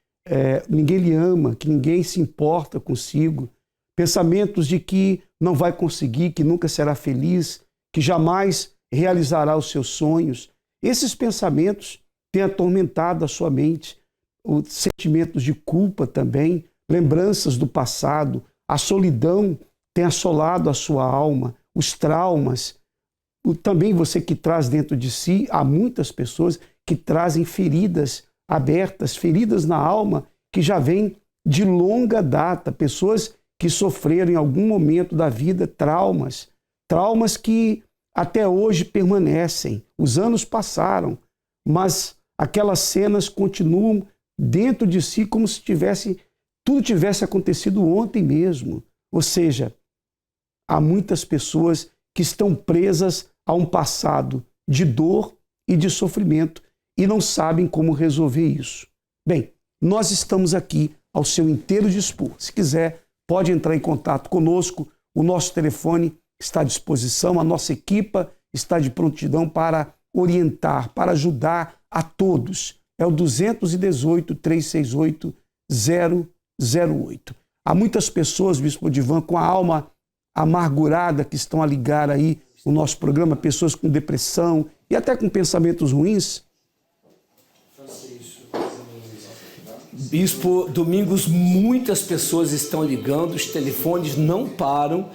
lhe ama, que ninguém se importa consigo, pensamentos de que não vai conseguir, que nunca será feliz, que jamais realizará os seus sonhos. Esses pensamentos têm atormentado a sua mente, os sentimentos de culpa também, lembranças do passado, a solidão tem assolado a sua alma, os traumas. Também você que traz dentro de si, há muitas pessoas que trazem feridas abertas, feridas na alma, que já vêm de longa data, pessoas que sofreram em algum momento da vida traumas que até hoje permanecem. Os anos passaram, mas aquelas cenas continuam dentro de si como se tudo tivesse acontecido ontem mesmo. Ou seja, há muitas pessoas que estão presas a um passado de dor e de sofrimento e não sabem como resolver isso. Bem, nós estamos aqui ao seu inteiro dispor. Se quiser, pode entrar em contato conosco. O nosso telefone está à disposição, a nossa equipa está de prontidão para orientar, para ajudar a todos. É o 218-368-008. Há muitas pessoas, Bispo Odivan, com a alma amargurada que estão a ligar aí o nosso programa, pessoas com depressão e até com pensamentos ruins. Bispo Domingos, muitas pessoas estão ligando, os telefones não param.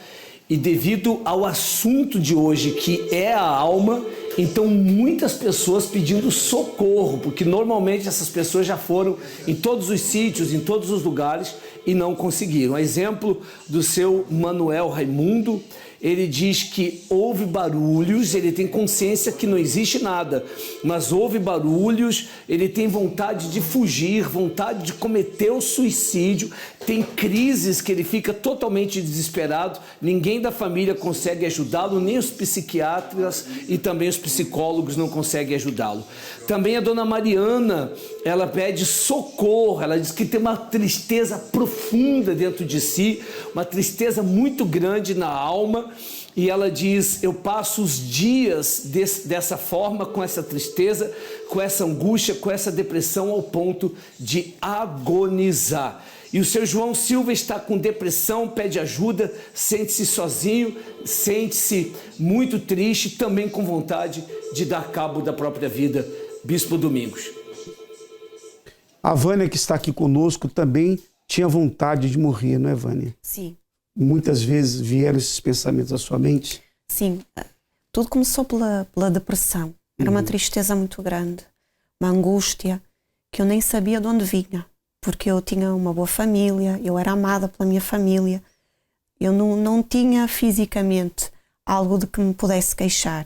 E devido ao assunto de hoje, que é a alma, então muitas pessoas pedindo socorro, porque normalmente essas pessoas já foram em todos os sítios, em todos os lugares e não conseguiram. A exemplo do seu Manuel Raimundo, ele diz que houve barulhos, ele tem consciência que não existe nada, mas houve barulhos, ele tem vontade de fugir, vontade de cometer o suicídio, tem crises que ele fica totalmente desesperado, ninguém da família consegue ajudá-lo, nem os psiquiatras e também os psicólogos não conseguem ajudá-lo. Também a dona Mariana, ela pede socorro, ela diz que tem uma tristeza profunda dentro de si, uma tristeza muito grande na alma, e ela diz: eu passo os dias dessa forma, com essa tristeza, com essa angústia, com essa depressão, ao ponto de agonizar. E o seu João Silva está com depressão, pede ajuda, sente-se sozinho, sente-se muito triste, também com vontade de dar cabo da própria vida. Bispo Domingos. A Vânia, que está aqui conosco, também tinha vontade de morrer, não é, Vânia? Sim. Muitas vezes vieram esses pensamentos à sua mente? Sim. Tudo começou pela depressão. Era uma tristeza muito grande, uma angústia que eu nem sabia de onde vinha, porque eu tinha uma boa família, eu era amada pela minha família, eu não tinha fisicamente algo de que me pudesse queixar,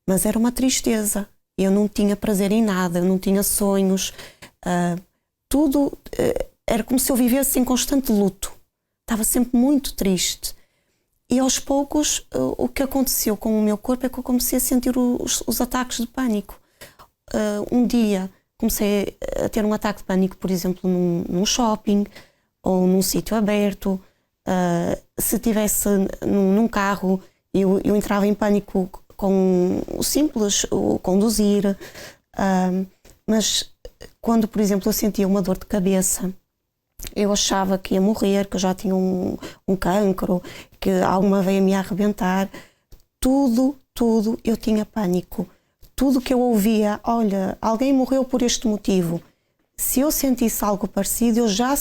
mas era uma tristeza. Eu não tinha prazer em nada, eu não tinha sonhos, tudo era como se eu vivesse em constante luto. Estava sempre muito triste. E aos poucos, o que aconteceu com o meu corpo é que eu comecei a sentir os ataques de pânico. Um dia comecei a ter um ataque de pânico, por exemplo, num shopping ou num sítio aberto. Se estivesse num carro, eu entrava em pânico com o simples, o conduzir. Mas quando, por exemplo, eu sentia uma dor de cabeça, eu achava que ia morrer, que eu já tinha um cancro, que alguma veia me arrebentar. Tudo, eu tinha pânico. Tudo que eu ouvia, olha, alguém morreu por este motivo. Se eu sentisse algo parecido, eu já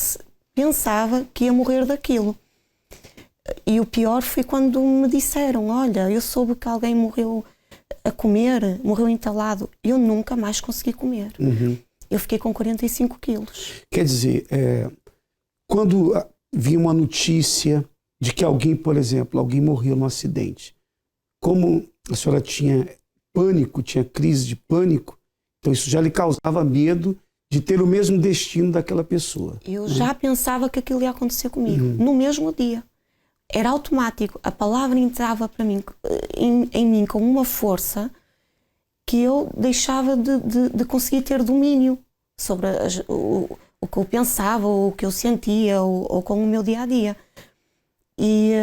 pensava que ia morrer daquilo. E o pior foi quando me disseram, olha, eu soube que alguém morreu a comer, morreu entalado. Eu nunca mais consegui comer. Eu fiquei com 45 quilos. Quer dizer, quando vinha uma notícia de que alguém, por exemplo, alguém morreu num acidente, como a senhora tinha pânico, tinha crise de pânico, então isso já lhe causava medo de ter o mesmo destino daquela pessoa. Eu já pensava que aquilo ia acontecer comigo, no mesmo dia. Era automático. A palavra entrava para mim, em mim com uma força que eu deixava de conseguir ter domínio sobre o que eu pensava, ou o que eu sentia, ou com o meu dia-a-dia. E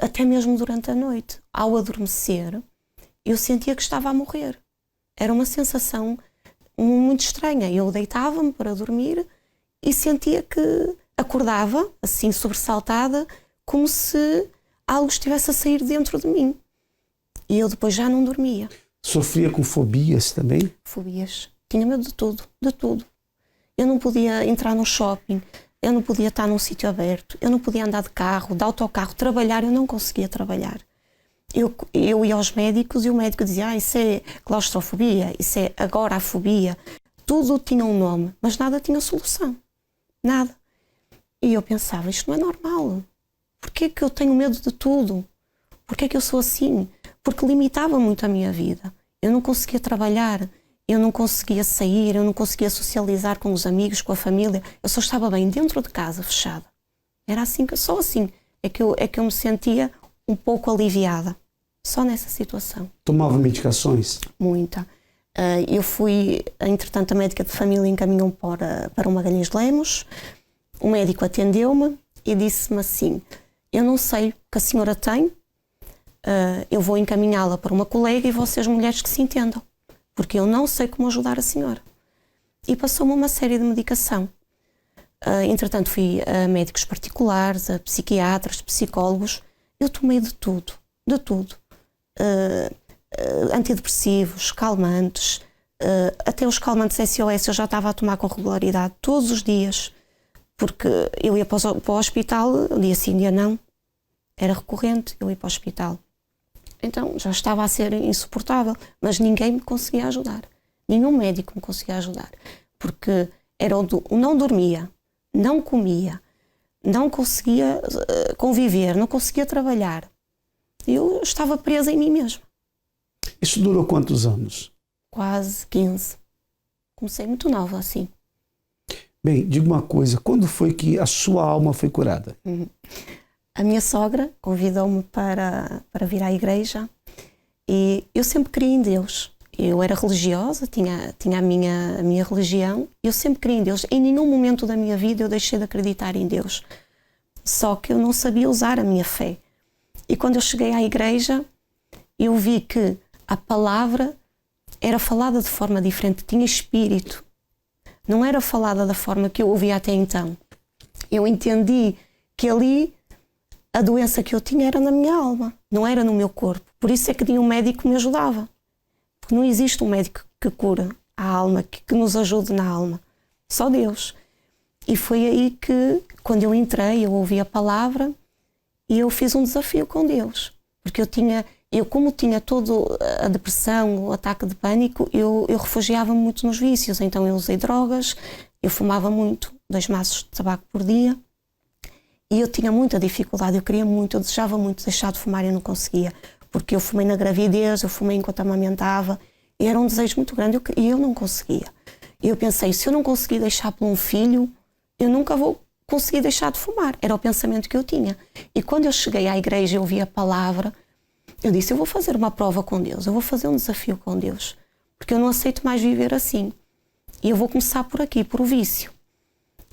até mesmo durante a noite, ao adormecer, eu sentia que estava a morrer. Era uma sensação muito estranha. Eu deitava-me para dormir e sentia que acordava, assim sobressaltada, como se algo estivesse a sair dentro de mim. E eu depois já não dormia. Sofria com fobias também? Fobias. Tinha medo de tudo, de tudo. Eu não podia entrar no shopping, eu não podia estar num sítio aberto, eu não podia andar de carro, de autocarro, trabalhar, eu não conseguia trabalhar. Eu ia aos médicos e o médico dizia, isso é claustrofobia, isso é agorafobia. Tudo tinha um nome, mas nada tinha solução. Nada. E eu pensava, isto não é normal. Porquê é que eu tenho medo de tudo? Porquê é que eu sou assim? Porque limitava muito a minha vida. Eu não conseguia trabalhar, eu não conseguia sair, eu não conseguia socializar com os amigos, com a família. Eu só estava bem dentro de casa, fechada. Era assim, só assim é que eu me sentia um pouco aliviada. Só nessa situação. Tomava medicações? Muita. Eu fui, entretanto, a médica de família encaminhou-me para o Magalhães de Lemos. O médico atendeu-me e disse-me assim, eu não sei o que a senhora tem, eu vou encaminhá-la para uma colega e vocês mulheres que se entendam, porque eu não sei como ajudar a senhora. E passou-me uma série de medicação. Entretanto, fui a médicos particulares, a psiquiatras, psicólogos. Eu tomei de tudo, de tudo. Antidepressivos, calmantes, até os calmantes SOS eu já estava a tomar com regularidade, todos os dias, porque eu ia para o hospital, dia sim, dia não, era recorrente, eu ia para o hospital. Então já estava a ser insuportável, mas ninguém me conseguia ajudar, nenhum médico me conseguia ajudar, porque não dormia, não comia, não conseguia conviver, não conseguia trabalhar. Eu estava presa em mim mesma. Isso durou quantos anos? Quase 15. Comecei muito nova, assim. Bem, diga uma coisa, quando foi que a sua alma foi curada? A minha sogra convidou-me para vir à igreja e eu sempre queria em Deus. Eu era religiosa, tinha a minha religião, eu sempre queria em Deus. Em nenhum momento da minha vida eu deixei de acreditar em Deus. Só que eu não sabia usar a minha fé. E quando eu cheguei à igreja, eu vi que a palavra era falada de forma diferente, tinha espírito. Não era falada da forma que eu ouvia até então. Eu entendi que ali a doença que eu tinha era na minha alma, não era no meu corpo. Por isso é que nenhum médico me ajudava. Porque não existe um médico que cura a alma, que nos ajude na alma. Só Deus. E foi aí que, quando eu entrei, eu ouvi a palavra e eu fiz um desafio com Deus. Porque como tinha toda a depressão, o ataque de pânico, eu refugiava-me muito nos vícios. Então eu usei drogas, eu fumava muito, 2 maços de tabaco por dia. E eu tinha muita dificuldade, eu queria muito, eu desejava muito deixar de fumar e eu não conseguia. Porque eu fumei na gravidez, eu fumei enquanto amamentava. E era um desejo muito grande e eu não conseguia. E eu pensei, se eu não conseguir deixar por um filho, eu nunca vou consegui deixar de fumar. Era o pensamento que eu tinha. E quando eu cheguei à igreja e ouvi a palavra, eu disse, eu vou fazer uma prova com Deus, eu vou fazer um desafio com Deus, porque eu não aceito mais viver assim. E eu vou começar por aqui, por o vício.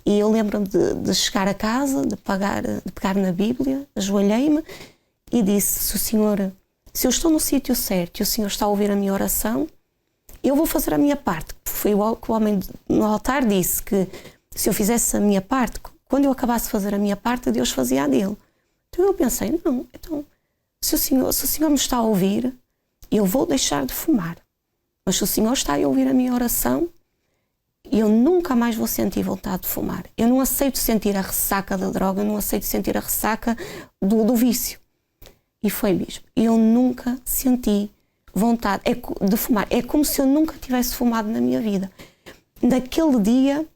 E eu lembro-me de chegar a casa, de pegar na Bíblia, ajoelhei-me e disse, se eu estou no sítio certo e o Senhor está a ouvir a minha oração, eu vou fazer a minha parte. Foi o que o homem no altar disse, que se eu fizesse a minha parte, quando eu acabasse de fazer a minha parte, Deus fazia a dele. Então eu pensei, não, então, se o Senhor me está a ouvir, eu vou deixar de fumar. Mas se o Senhor está a ouvir a minha oração, eu nunca mais vou sentir vontade de fumar. Eu não aceito sentir a ressaca da droga, eu não aceito sentir a ressaca do vício. E foi mesmo. Eu nunca senti vontade de fumar. É como se eu nunca tivesse fumado na minha vida. Naquele dia,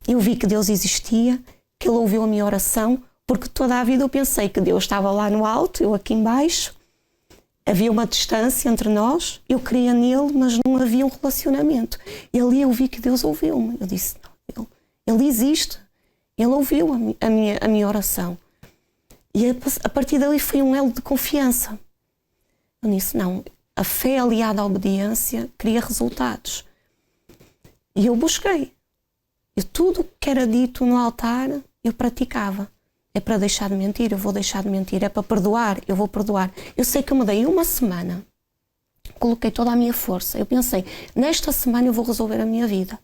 eu vi que Deus existia, que Ele ouviu a minha oração, porque toda a vida eu pensei que Deus estava lá no alto, eu aqui em baixo. Havia uma distância entre nós, eu cria nele, mas não havia um relacionamento. E ali eu vi que Deus ouviu-me. Eu disse, não, ele existe. Ele ouviu a minha oração. E a partir dali foi um elo de confiança. Eu disse, não, a fé aliada à obediência cria resultados. E eu busquei. E tudo o que era dito no altar, eu praticava. É para deixar de mentir, eu vou deixar de mentir. É para perdoar, eu vou perdoar. Eu sei que eu me dei uma semana, coloquei toda a minha força. Eu pensei, nesta semana eu vou resolver a minha vida.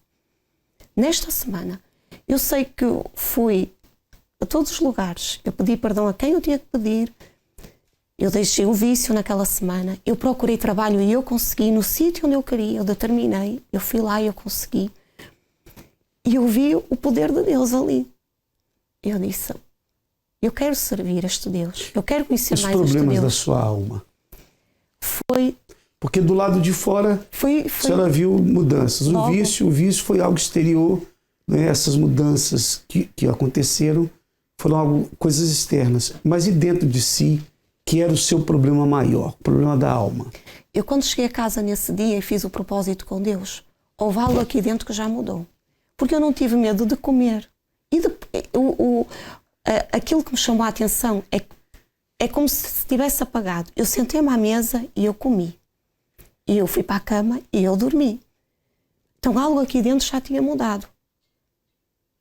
Nesta semana. Eu sei que fui a todos os lugares. Eu pedi perdão a quem eu tinha que pedir. Eu deixei o vício naquela semana. Eu procurei trabalho e eu consegui. No sítio onde eu queria, eu determinei. Eu fui lá e eu consegui. E eu vi o poder de Deus ali. Eu disse, eu quero servir este Deus. Eu quero conhecer mais este Deus. Os problemas da sua alma. Foi... Porque do lado de fora, a senhora viu mudanças. O vício foi algo exterior. Né? Essas mudanças que aconteceram foram coisas externas. Mas e dentro de si, que era o seu problema maior, o problema da alma? Eu quando cheguei a casa nesse dia e fiz o propósito com Deus, houve algo aqui dentro que já mudou. Porque eu não tive medo de comer. E aquilo que me chamou a atenção é como se estivesse apagado. Eu sentei-me à mesa e eu comi. E eu fui para a cama e eu dormi. Então algo aqui dentro já tinha mudado.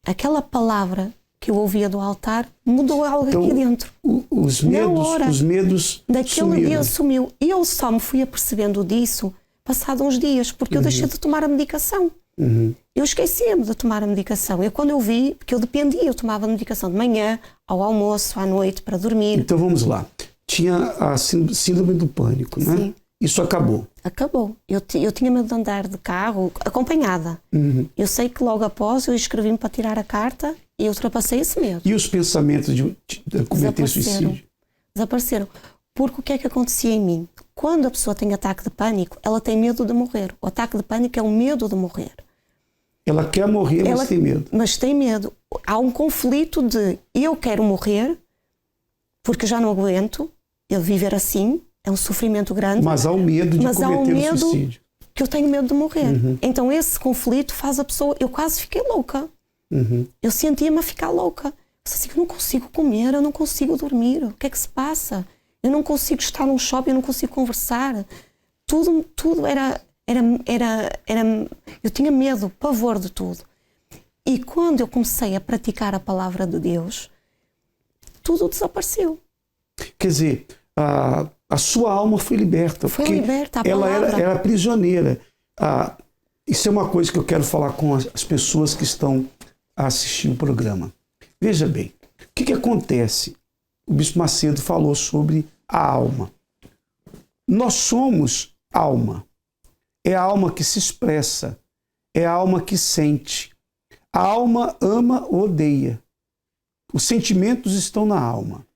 Aquela palavra que eu ouvia do altar mudou algo então, aqui dentro. Os medos daquele dia sumiu. E eu só me fui apercebendo disso passado uns dias, porque eu deixei de tomar a medicação. Eu esquecia-me de tomar a medicação. Quando eu vi, porque eu dependia, eu tomava a medicação de manhã, ao almoço, à noite, para dormir. Então vamos lá. Tinha a síndrome do pânico, né? Sim. Isso acabou? Acabou. Eu tinha medo de andar de carro acompanhada. Eu sei que logo após eu escrevi-me para tirar a carta e eu ultrapassei esse medo. E os pensamentos de cometer suicídio? Desapareceram. Porque o que é que acontecia em mim? Quando a pessoa tem ataque de pânico, ela tem medo de morrer. O ataque de pânico é o medo de morrer. Ela quer morrer, mas tem medo. Mas tem medo. Há um conflito de eu quero morrer porque já não aguento eu viver assim. É um sofrimento grande. Mas há o medo de cometer o suicídio. Que eu tenho medo de morrer. Então esse conflito faz a pessoa... Eu quase fiquei louca. Eu sentia-me a ficar louca. Eu disse assim, eu não consigo comer, eu não consigo dormir. O que é que se passa? Eu não consigo estar num shopping, eu não consigo conversar. Tudo era... Eu tinha medo, pavor de tudo. E quando eu comecei a praticar a palavra de Deus, tudo desapareceu. Quer dizer, a sua alma foi liberta. Foi liberta, ela era prisioneira. Isso é uma coisa que eu quero falar com as pessoas que estão a assistir o programa. Veja bem, o que acontece? O Bispo Macedo falou sobre a alma. Nós somos alma. É a alma que se expressa. É a alma que sente. A alma ama ou odeia. Os sentimentos estão na alma.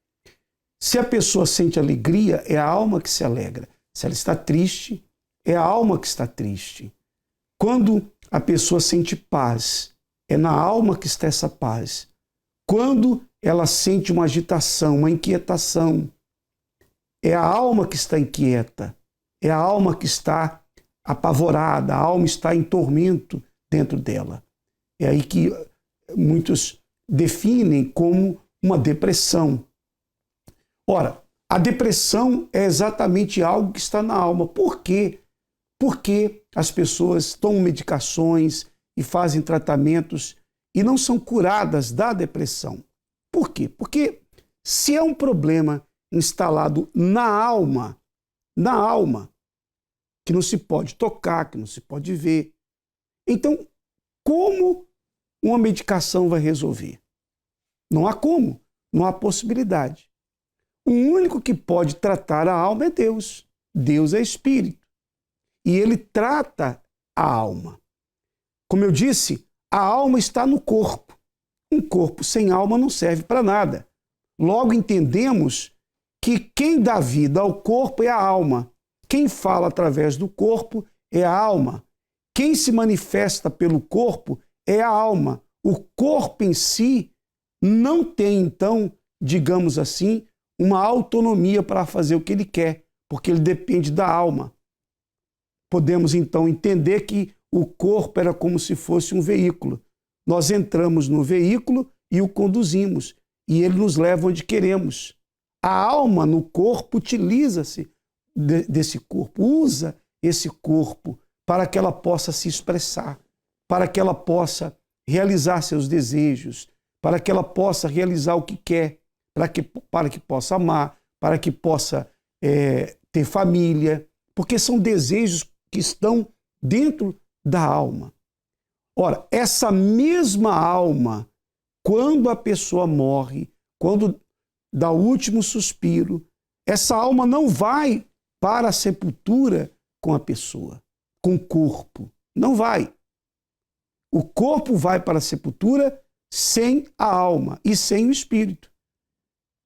Se a pessoa sente alegria, é a alma que se alegra. Se ela está triste, é a alma que está triste. Quando a pessoa sente paz, é na alma que está essa paz. Quando ela sente uma agitação, uma inquietação, é a alma que está inquieta. É a alma que está apavorada, a alma está em tormento dentro dela. É aí que muitos definem como uma depressão. Ora, a depressão é exatamente algo que está na alma. Por quê? Porque as pessoas tomam medicações e fazem tratamentos e não são curadas da depressão. Por quê? Porque se é um problema instalado na alma, que não se pode tocar, que não se pode ver, então como uma medicação vai resolver? Não há como, não há possibilidade. O único que pode tratar a alma é Deus. Deus é espírito. E ele trata a alma. Como eu disse, a alma está no corpo. Um corpo sem alma não serve para nada. Logo entendemos que quem dá vida ao corpo é a alma. Quem fala através do corpo é a alma. Quem se manifesta pelo corpo é a alma. O corpo em si não tem, então, digamos assim, uma autonomia para fazer o que ele quer, porque ele depende da alma. Podemos, então, entender que o corpo era como se fosse um veículo. Nós entramos no veículo e o conduzimos, e ele nos leva onde queremos. A alma no corpo utiliza-se desse corpo, usa esse corpo para que ela possa se expressar, para que ela possa realizar seus desejos, para que ela possa realizar o que quer, para que possa amar, para que possa ter família, porque são desejos que estão dentro da alma. Ora, essa mesma alma, quando a pessoa morre, quando dá o último suspiro, essa alma não vai para a sepultura com a pessoa, com o corpo. Não vai. O corpo vai para a sepultura sem a alma e sem o espírito.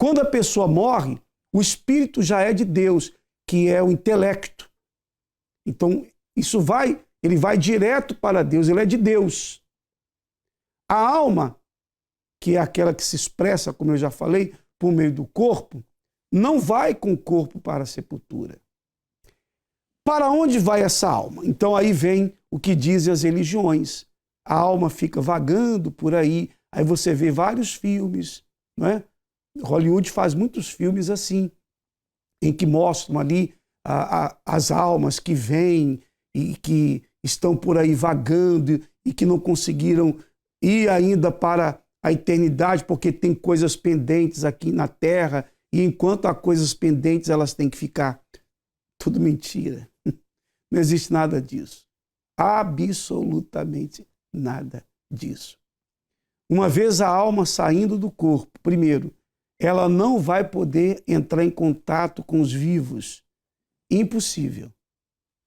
Quando a pessoa morre, o espírito já é de Deus, que é o intelecto. Então, ele vai direto para Deus, ele é de Deus. A alma, que é aquela que se expressa, como eu já falei, por meio do corpo, não vai com o corpo para a sepultura. Para onde vai essa alma? Então aí vem o que dizem as religiões. A alma fica vagando por aí, aí você vê vários filmes, não é? Hollywood faz muitos filmes assim, em que mostram ali as almas que vêm e que estão por aí vagando e que não conseguiram ir ainda para a eternidade porque tem coisas pendentes aqui na Terra e enquanto há coisas pendentes elas têm que ficar. Tudo mentira. Não existe nada disso. Absolutamente nada disso. Uma vez a alma saindo do corpo, primeiro, ela não vai poder entrar em contato com os vivos. Impossível.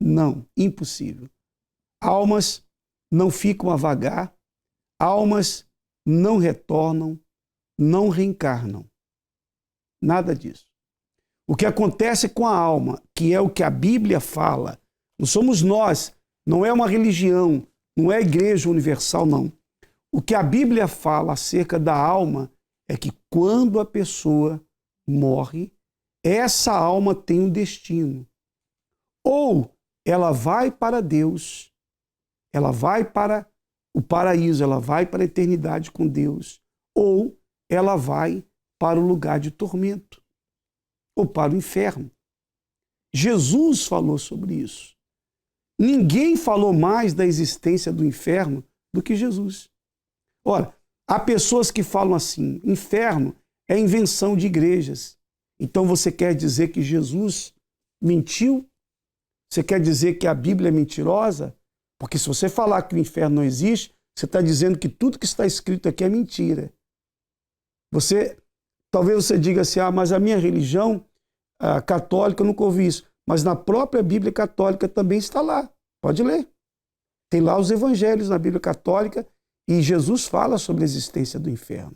Não, impossível. Almas não ficam a vagar, almas não retornam, não reencarnam. Nada disso. O que acontece com a alma, que é o que a Bíblia fala, não somos nós, não é uma religião, não é a Igreja Universal, não. O que a Bíblia fala acerca da alma é que quando a pessoa morre, essa alma tem um destino. Ou ela vai para Deus, ela vai para o paraíso, ela vai para a eternidade com Deus, ou ela vai para o lugar de tormento, ou para o inferno. Jesus falou sobre isso. Ninguém falou mais da existência do inferno do que Jesus. Ora, há pessoas que falam assim, inferno é invenção de igrejas. Então você quer dizer que Jesus mentiu? Você quer dizer que a Bíblia é mentirosa? Porque se você falar que o inferno não existe, você está dizendo que tudo que está escrito aqui é mentira. Talvez você diga assim, mas a minha religião católica eu nunca ouvi isso. Mas na própria Bíblia católica também está lá. Pode ler. Tem lá os evangelhos na Bíblia católica e Jesus fala sobre a existência do inferno.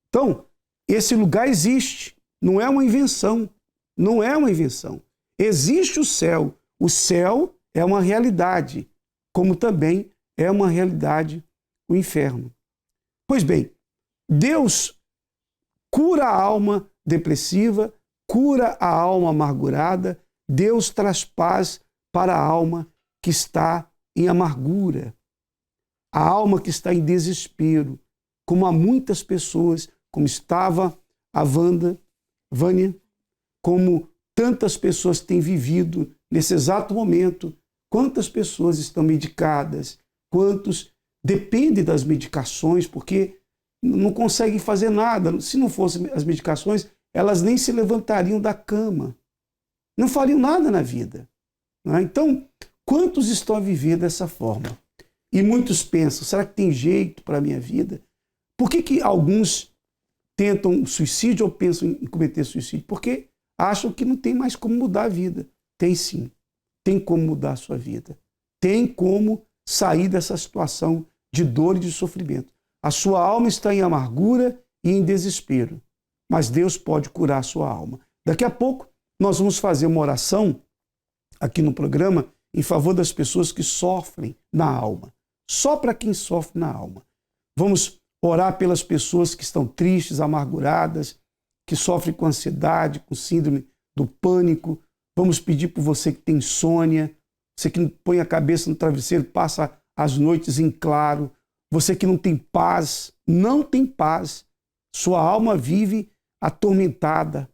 Então, esse lugar existe. Não é uma invenção. Não é uma invenção. Existe o céu. O céu é uma realidade, como também é uma realidade o inferno. Pois bem, Deus cura a alma depressiva, cura a alma amargurada, Deus traz paz para a alma que está em amargura, a alma que está em desespero, como há muitas pessoas, como estava a Vânia, como tantas pessoas têm vivido nesse exato momento. Quantas pessoas estão medicadas, quantos dependem das medicações, porque não conseguem fazer nada. Se não fossem as medicações, elas nem se levantariam da cama. Não fariam nada na vida. Não é? Então, quantos estão a viver dessa forma? E muitos pensam, será que tem jeito para a minha vida? Por que alguns tentam suicídio ou pensam em cometer suicídio? Porque acham que não tem mais como mudar a vida. Tem sim. Tem como mudar a sua vida. Tem como sair dessa situação de dor e de sofrimento. A sua alma está em amargura e em desespero, mas Deus pode curar a sua alma. Daqui a pouco nós vamos fazer uma oração aqui no programa em favor das pessoas que sofrem na alma. Só para quem sofre na alma. Vamos orar pelas pessoas que estão tristes, amarguradas, que sofrem com ansiedade, com síndrome do pânico. Vamos pedir por você que tem insônia, você que põe a cabeça no travesseiro, passa as noites em claro, você que não tem paz, sua alma vive atormentada.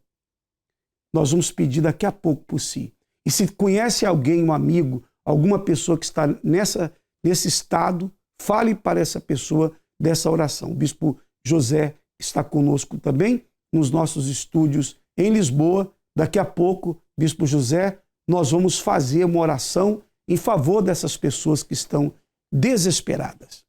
Nós vamos pedir daqui a pouco por si. E se conhece alguém, um amigo, alguma pessoa que está nesse estado, fale para essa pessoa dessa oração. O bispo José está conosco também nos nossos estúdios em Lisboa. Daqui a pouco, bispo José, nós vamos fazer uma oração em favor dessas pessoas que estão desesperadas.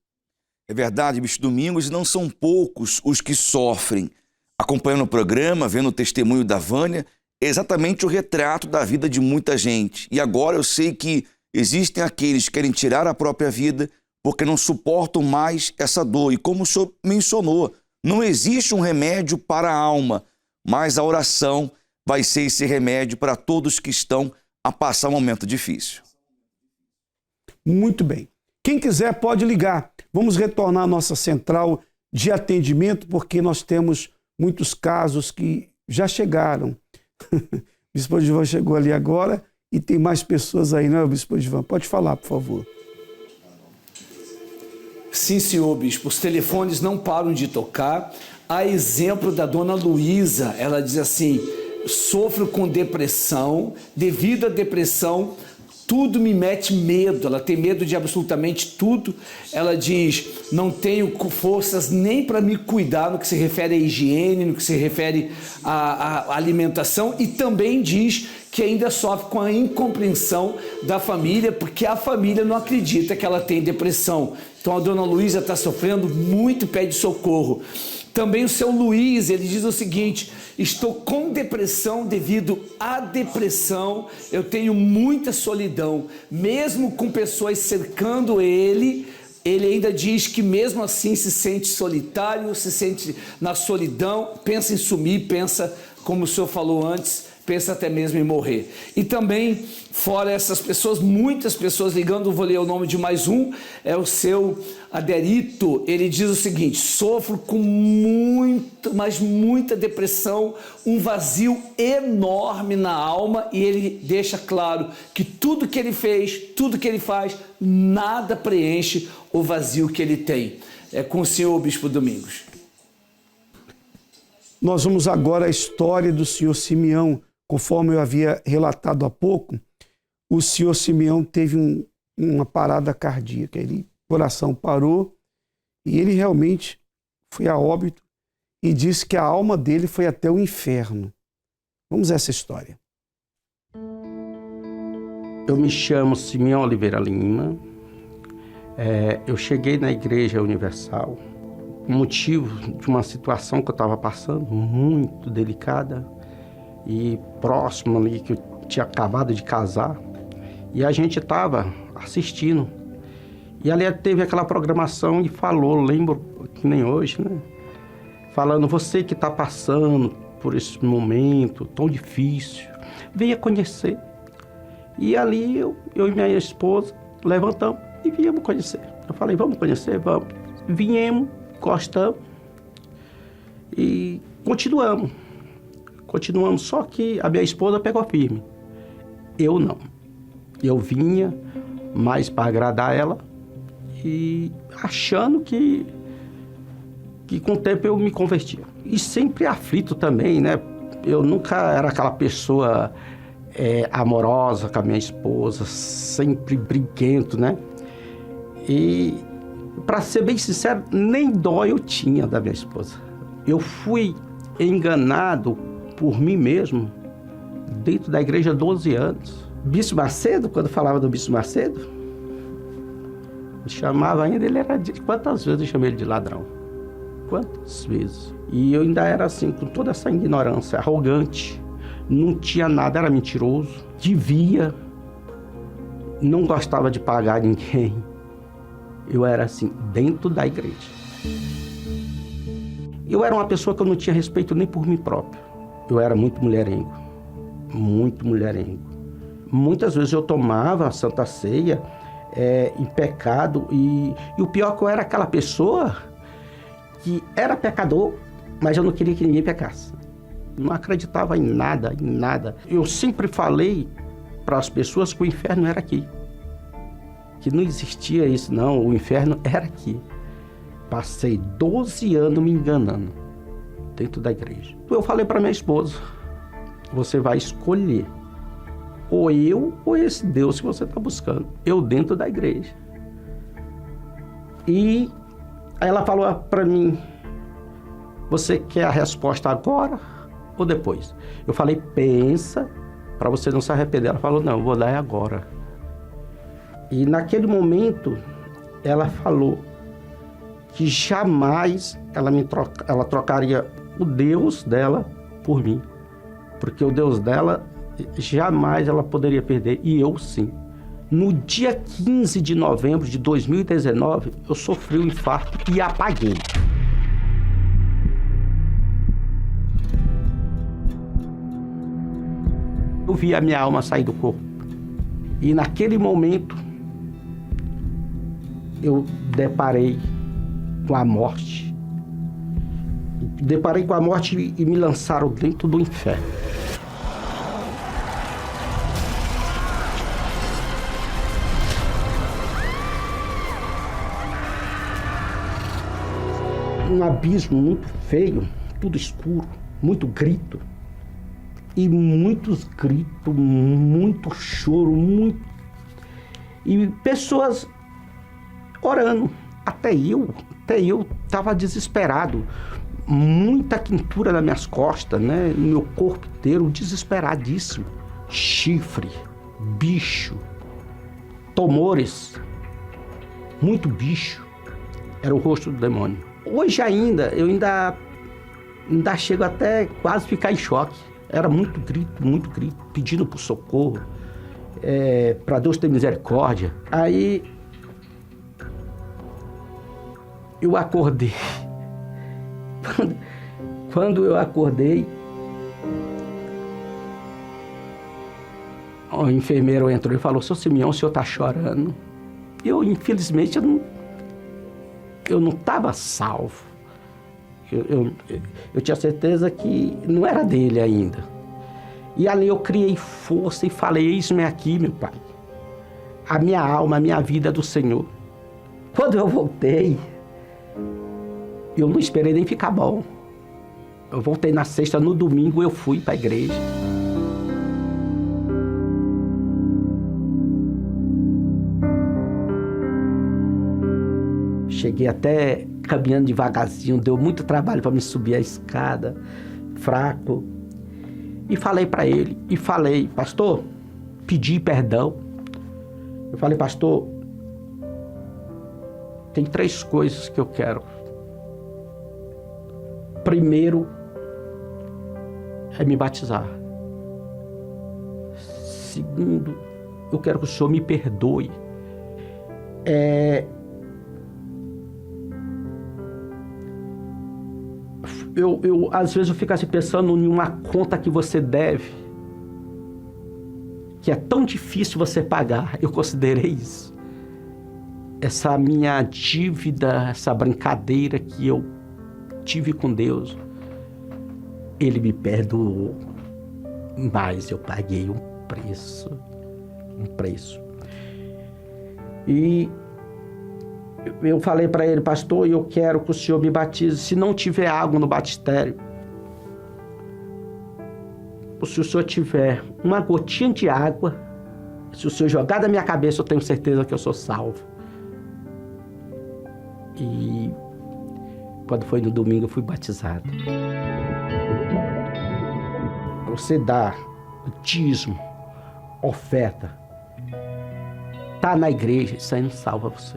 É verdade, bispo Domingos, não são poucos os que sofrem. Acompanhando o programa, vendo o testemunho da Vânia, é exatamente o retrato da vida de muita gente. E agora eu sei que existem aqueles que querem tirar a própria vida porque não suportam mais essa dor. E como o senhor mencionou, não existe um remédio para a alma, mas a oração vai ser esse remédio para todos que estão a passar um momento difícil. Muito bem. Quem quiser pode ligar. Vamos retornar à nossa central de atendimento, porque nós temos muitos casos que já chegaram. O bispo Edivan chegou ali agora e tem mais pessoas aí, não é, bispo Edivan? Pode falar, por favor. Sim, senhor bispo, os telefones não param de tocar. A exemplo da dona Luísa, ela diz assim: sofro com depressão, devido à depressão, tudo me mete medo, ela tem medo de absolutamente tudo. Ela diz, não tenho forças nem para me cuidar no que se refere à higiene, no que se refere à alimentação, e também diz que ainda sofre com a incompreensão da família, porque a família não acredita que ela tem depressão. Então a dona Luísa está sofrendo muito, pede socorro. Também o seu Luiz, ele diz o seguinte: estou com depressão devido à depressão, eu tenho muita solidão, mesmo com pessoas cercando ele ainda diz que mesmo assim se sente solitário, se sente na solidão, pensa em sumir, pensa, como o senhor falou antes, pensa até mesmo em morrer. E também, fora essas pessoas, muitas pessoas ligando, vou ler o nome de mais um, é o seu Aderito. Ele diz o seguinte: sofro com muita depressão, um vazio enorme na alma, e ele deixa claro que tudo que ele fez, tudo que ele faz, nada preenche o vazio que ele tem. É com o senhor, bispo Domingos. Nós vamos agora à história do senhor Simeão. Conforme eu havia relatado há pouco, o senhor Simeão teve uma parada cardíaca. O coração parou e ele realmente foi a óbito e disse que a alma dele foi até o inferno. Vamos a essa história. Eu me chamo Simeão Oliveira Lima. Eu cheguei na Igreja Universal por motivo de uma situação que eu estava passando, muito delicada, e próximo ali, que eu tinha acabado de casar, e a gente estava assistindo. E ali teve aquela programação e falou, lembro que nem hoje, né? Falando, você que está passando por esse momento tão difícil, venha conhecer. E ali eu e minha esposa levantamos e viemos conhecer. Eu falei, vamos conhecer? Vamos. Viemos, gostamos e continuamos. Continuamos, só que a minha esposa pegou firme. Eu não. Eu vinha mais para agradar ela e achando que que com o tempo eu me converti. E sempre aflito também, né? Eu nunca era aquela pessoa amorosa com a minha esposa, sempre briguento, né? E, para ser bem sincero, nem dó eu tinha da minha esposa. Eu fui enganado por mim mesmo dentro da igreja há 12 anos. Bispo Macedo, quando falava do Bispo Macedo, me chamava ainda, ele era... Quantas vezes eu chamei ele de ladrão? Quantas vezes? E eu ainda era assim, com toda essa ignorância, arrogante, não tinha nada, era mentiroso, devia, não gostava de pagar ninguém. Eu era assim, dentro da igreja. Eu era uma pessoa que eu não tinha respeito nem por mim próprio. Eu era muito mulherengo, muito mulherengo. Muitas vezes eu tomava a Santa Ceia em pecado e o pior é que eu era aquela pessoa que era pecador, mas eu não queria que ninguém pecasse. Não acreditava em nada, em nada. Eu sempre falei para as pessoas que o inferno era aqui. Que não existia isso, não. O inferno era aqui. Passei 12 anos me enganando dentro da igreja. Eu falei para minha esposa, você vai escolher ou eu ou esse Deus que você está buscando. Eu dentro da igreja. E aí ela falou para mim, você quer a resposta agora ou depois? Eu falei, pensa, para você não se arrepender. Ela falou, não, eu vou dar agora. E naquele momento, ela falou que jamais ela trocaria o Deus dela por mim. Porque o Deus dela, jamais ela poderia perder, e eu sim. No dia 15 de novembro de 2019, eu sofri um infarto e apaguei. Eu vi a minha alma sair do corpo. E naquele momento, eu deparei com a morte. Deparei com a morte e me lançaram dentro do inferno. Um abismo muito feio, tudo escuro, muito grito. E muitos gritos, muito choro, muito... E pessoas orando. Até eu estava desesperado. Muita quintura nas minhas costas, né? No meu corpo inteiro, desesperadíssimo. Chifre, bicho, tumores, muito bicho. Era o rosto do demônio. Hoje eu ainda chego até quase ficar em choque. Era muito grito, pedindo por socorro, para Deus ter misericórdia. Aí eu acordei. Quando eu acordei, o enfermeiro entrou e falou, seu Simeão, o senhor está chorando? Eu, infelizmente, eu não estava salvo. Eu tinha certeza que não era dele ainda. E ali eu criei força e falei, eis-me aqui, meu pai. A minha alma, a minha vida é do Senhor. Quando eu voltei, eu não esperei nem ficar bom. Eu voltei na sexta, no domingo eu fui para a igreja. Cheguei até caminhando devagarzinho, deu muito trabalho para me subir a escada, fraco. E falei para ele, pastor, pedi perdão. Eu falei, pastor, tem 3 coisas que eu quero. Primeiro é me batizar. Segundo, eu quero que o senhor me perdoe. Às vezes eu fico assim pensando em uma conta que você deve, que é tão difícil você pagar. Eu considerei isso. Essa minha dívida, essa brincadeira que eu tive com Deus, Ele me perdoou, mas eu paguei um preço. E Eu falei para ele, pastor, eu quero que o senhor me batize. Se não tiver água no batistério, ou se o senhor tiver uma gotinha de água, se o senhor jogar da minha cabeça, eu tenho certeza que eu sou salvo. E quando foi no domingo, eu fui batizado. Você dá o dízimo, oferta, tá na igreja, isso aí não salva você.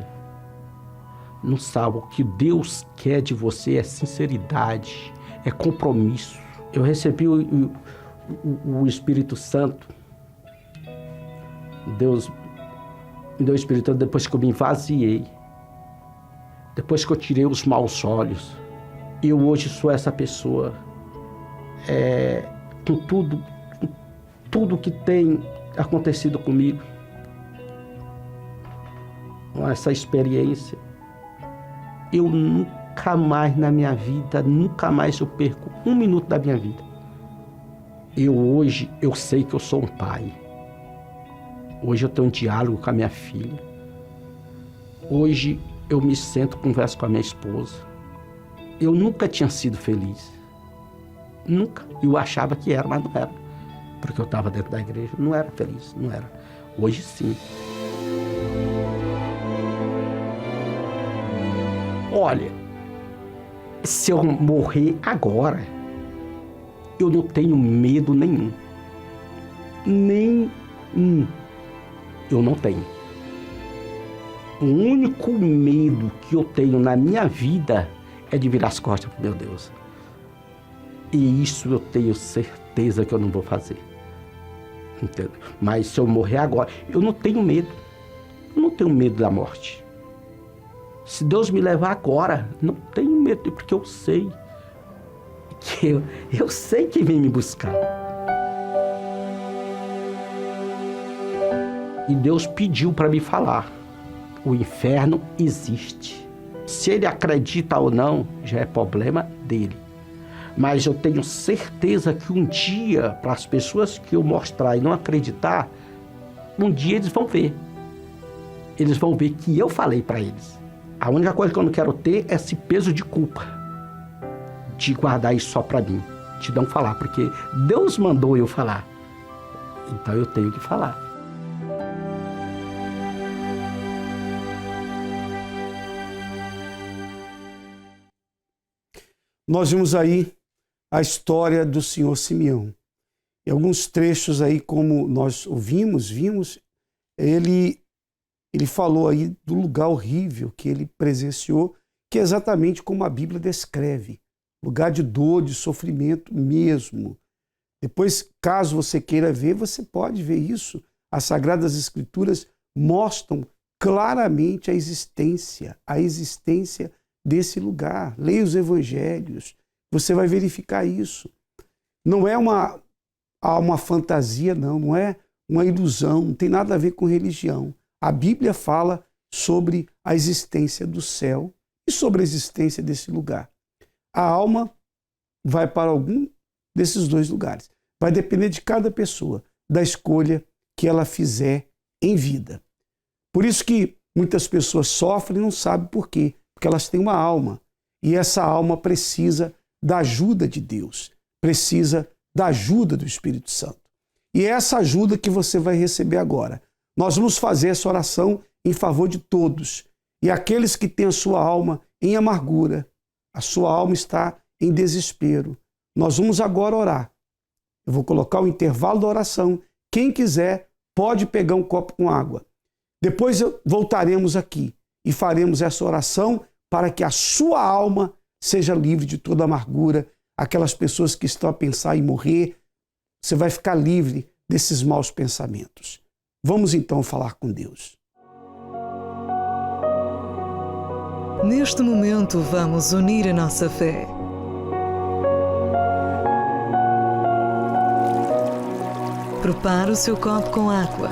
Não salva. O que Deus quer de você é sinceridade, é compromisso. Eu recebi o Espírito Santo. Deus me deu o Espírito Santo depois que eu me esvaziei. Depois que eu tirei os maus olhos. Eu hoje sou essa pessoa. Com tudo que tem acontecido comigo. Com essa experiência. Eu nunca mais na minha vida, nunca mais eu perco um minuto da minha vida. Hoje eu sei que eu sou um pai. Hoje eu tenho um diálogo com a minha filha. Hoje eu me sento, converso com a minha esposa. Eu nunca tinha sido feliz. Nunca. Eu achava que era, mas não era. Porque eu estava dentro da igreja, não era feliz, não era. Hoje sim. Olha, se eu morrer agora, eu não tenho medo nenhum. Nenhum. Eu não tenho. O único medo que eu tenho na minha vida é de virar as costas para meu Deus. E isso eu tenho certeza que eu não vou fazer. Entendeu? Mas se eu morrer agora, eu não tenho medo. Eu não tenho medo da morte. Se Deus me levar agora, não tenho medo, porque eu sei que eu sei que vem me buscar. E Deus pediu para me falar. O inferno existe. Se ele acredita ou não, já é problema dele. Mas eu tenho certeza que um dia, para as pessoas que eu mostrar e não acreditar, um dia eles vão ver. Eles vão ver que eu falei para eles. A única coisa que eu não quero ter é esse peso de culpa. De guardar isso só para mim. De não falar, porque Deus mandou eu falar. Então eu tenho que falar. Nós vimos aí a história do senhor Simeão. E alguns trechos aí, como nós vimos, ele falou aí do lugar horrível que ele presenciou, que é exatamente como a Bíblia descreve. Lugar de dor, de sofrimento mesmo. Depois, caso você queira ver, você pode ver isso. As Sagradas Escrituras mostram claramente a existência desse lugar. Leia os Evangelhos, você vai verificar isso. Não é uma fantasia, não é uma ilusão, não tem nada a ver com religião. A Bíblia fala sobre a existência do céu e sobre a existência desse lugar. A alma vai para algum desses dois lugares. Vai depender de cada pessoa, da escolha que ela fizer em vida. Por isso que muitas pessoas sofrem e não sabem por quê. Porque elas têm uma alma. E essa alma precisa da ajuda de Deus. Precisa da ajuda do Espírito Santo. E é essa ajuda que você vai receber agora. Nós vamos fazer essa oração em favor de todos. E aqueles que têm a sua alma em amargura, a sua alma está em desespero. Nós vamos agora orar. Eu vou colocar o intervalo da oração. Quem quiser pode pegar um copo com água. Depois voltaremos aqui e faremos essa oração para que a sua alma seja livre de toda amargura. Aquelas pessoas que estão a pensar em morrer, você vai ficar livre desses maus pensamentos. Vamos então falar com Deus. Neste momento, vamos unir a nossa fé. Prepare o seu copo com água.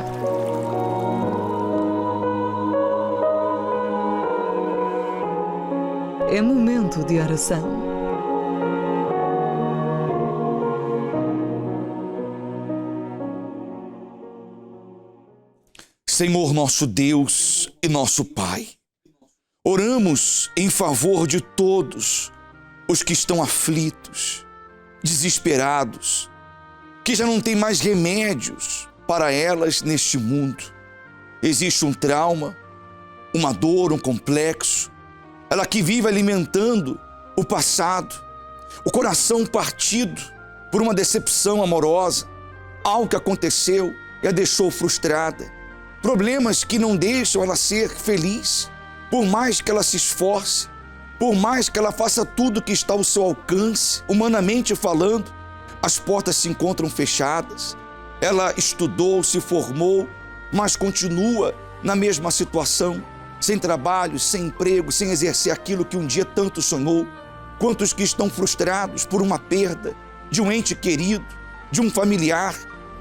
É momento de oração. Senhor nosso Deus e nosso Pai, Oramos em favor de todos os que estão aflitos, desesperados, que já não tem mais remédios para elas neste mundo. Existe um trauma, uma dor, um complexo. Ela que vive alimentando o passado, o coração partido por uma decepção amorosa, algo que aconteceu e a deixou frustrada. Problemas que não deixam ela ser feliz, por mais que ela se esforce, por mais que ela faça tudo que está ao seu alcance, humanamente falando, as portas se encontram fechadas. Ela estudou, se formou, mas continua na mesma situação, sem trabalho, sem emprego, sem exercer aquilo que um dia tanto sonhou. Quantos que estão frustrados por uma perda de um ente querido, de um familiar.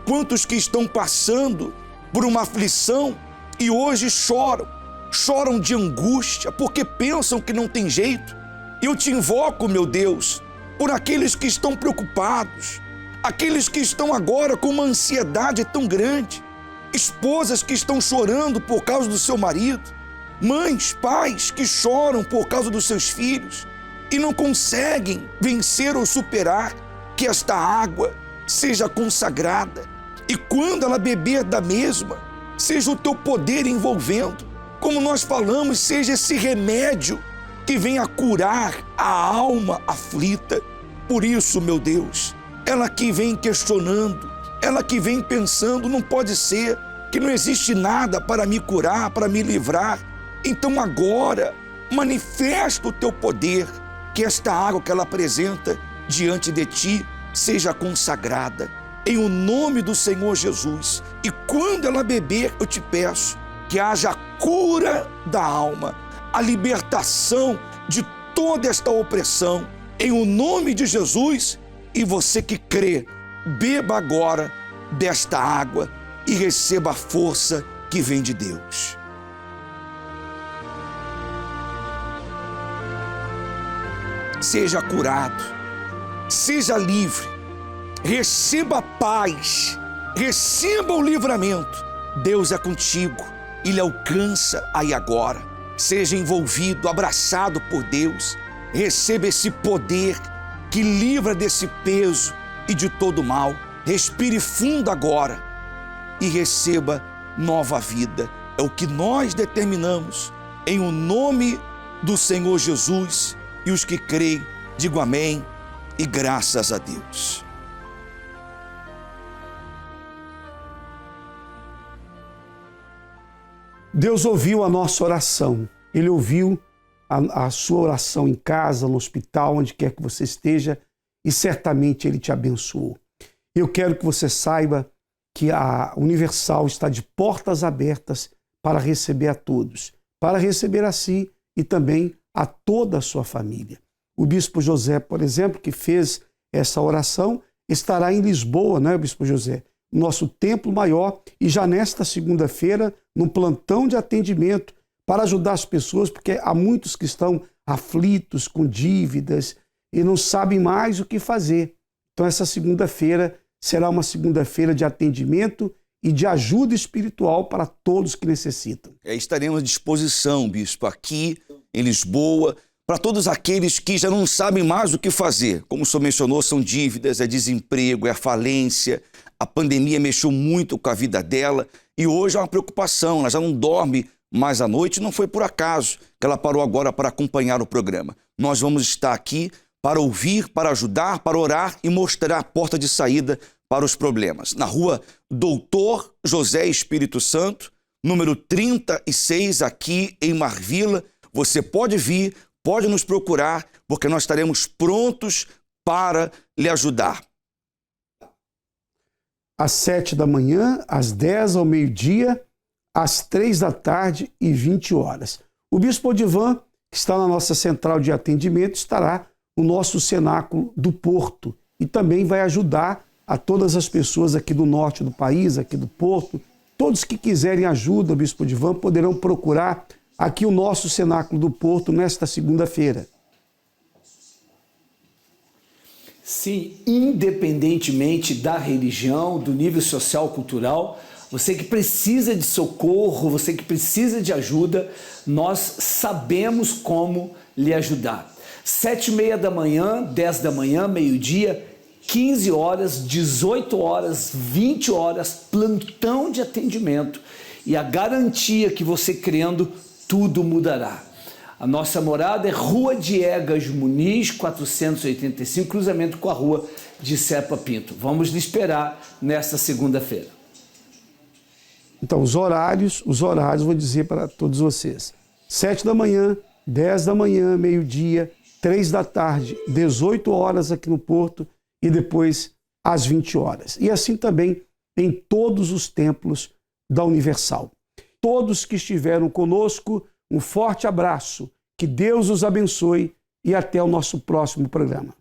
Quantos que estão passando por uma aflição e hoje choram de angústia, porque pensam que não tem jeito. Eu te invoco, meu Deus, por aqueles que estão preocupados, aqueles que estão agora com uma ansiedade tão grande, esposas que estão chorando por causa do seu marido, mães, pais que choram por causa dos seus filhos e não conseguem vencer ou superar, que esta água seja consagrada e quando ela beber da mesma, seja o teu poder envolvendo, como nós falamos, seja esse remédio que venha curar a alma aflita. Por isso, meu Deus, ela que vem questionando, ela que vem pensando, não pode ser, que não existe nada para me curar, para me livrar. Então agora, manifesta o teu poder, que esta água que ela apresenta diante de ti seja consagrada, em o nome do Senhor Jesus. E quando ela beber, eu te peço que haja cura da alma, a libertação de toda esta opressão, em o nome de Jesus. E você que crê, beba agora desta água e receba a força que vem de Deus. Seja curado, seja livre, receba a paz, receba o livramento. Deus é contigo, Ele alcança aí agora. Seja envolvido, abraçado por Deus, receba esse poder que livra desse peso e de todo mal. Respire fundo agora e receba nova vida. É o que nós determinamos em o nome do Senhor Jesus. E os que creem, digam amém e graças a Deus. Deus ouviu a nossa oração. Ele ouviu a sua oração em casa, no hospital, onde quer que você esteja, e certamente Ele te abençoou. Eu quero que você saiba que a Universal está de portas abertas para receber a todos, para receber a si e também a toda a sua família. O Bispo José, por exemplo, que fez essa oração, estará em Lisboa, não é, Bispo José? Nosso templo maior, e já nesta segunda-feira, num plantão de atendimento para ajudar as pessoas, porque há muitos que estão aflitos, com dívidas, e não sabem mais o que fazer. Então essa segunda-feira será uma segunda-feira de atendimento e de ajuda espiritual para todos que necessitam. Estaremos à disposição, Bispo, aqui em Lisboa, para todos aqueles que já não sabem mais o que fazer. Como o senhor mencionou, são dívidas, é desemprego, é falência. A pandemia mexeu muito com a vida dela e hoje é uma preocupação. Ela já não dorme mais à noite, não foi por acaso que ela parou agora para acompanhar o programa. Nós vamos estar aqui para ouvir, para ajudar, para orar e mostrar a porta de saída para os problemas. Na rua Doutor José Espírito Santo, número 36, aqui em Marvila. Você pode vir, pode nos procurar, porque nós estaremos prontos para lhe ajudar. Às 7 da manhã, às 10 ao meio-dia, às 3 da tarde e 20 horas. O Bispo Odivan, que está na nossa central de atendimento, estará no nosso cenáculo do Porto e também vai ajudar a todas as pessoas aqui do norte do país, aqui do Porto. Todos que quiserem ajuda, Bispo Odivan, poderão procurar aqui o nosso cenáculo do Porto nesta segunda-feira. Sim, independentemente da religião, do nível social, cultural, Você que precisa de socorro, você que precisa de ajuda, nós sabemos como lhe ajudar. 7h30 da manhã, 10 da manhã, meio-dia, 15 horas, 18 horas, 20 horas, plantão de atendimento. E a garantia que você crendo, tudo mudará. A nossa morada é Rua Diegas Muniz, 485, cruzamento com a Rua de Cepa Pinto. Vamos lhe esperar nesta segunda-feira. Então, os horários vou dizer para todos vocês. 7 da manhã, 10 da manhã, meio-dia, 3 da tarde, 18 horas aqui no Porto e depois às 20 horas. E assim também em todos os templos da Universal. Todos que estiveram conosco, um forte abraço, que Deus os abençoe e até o nosso próximo programa.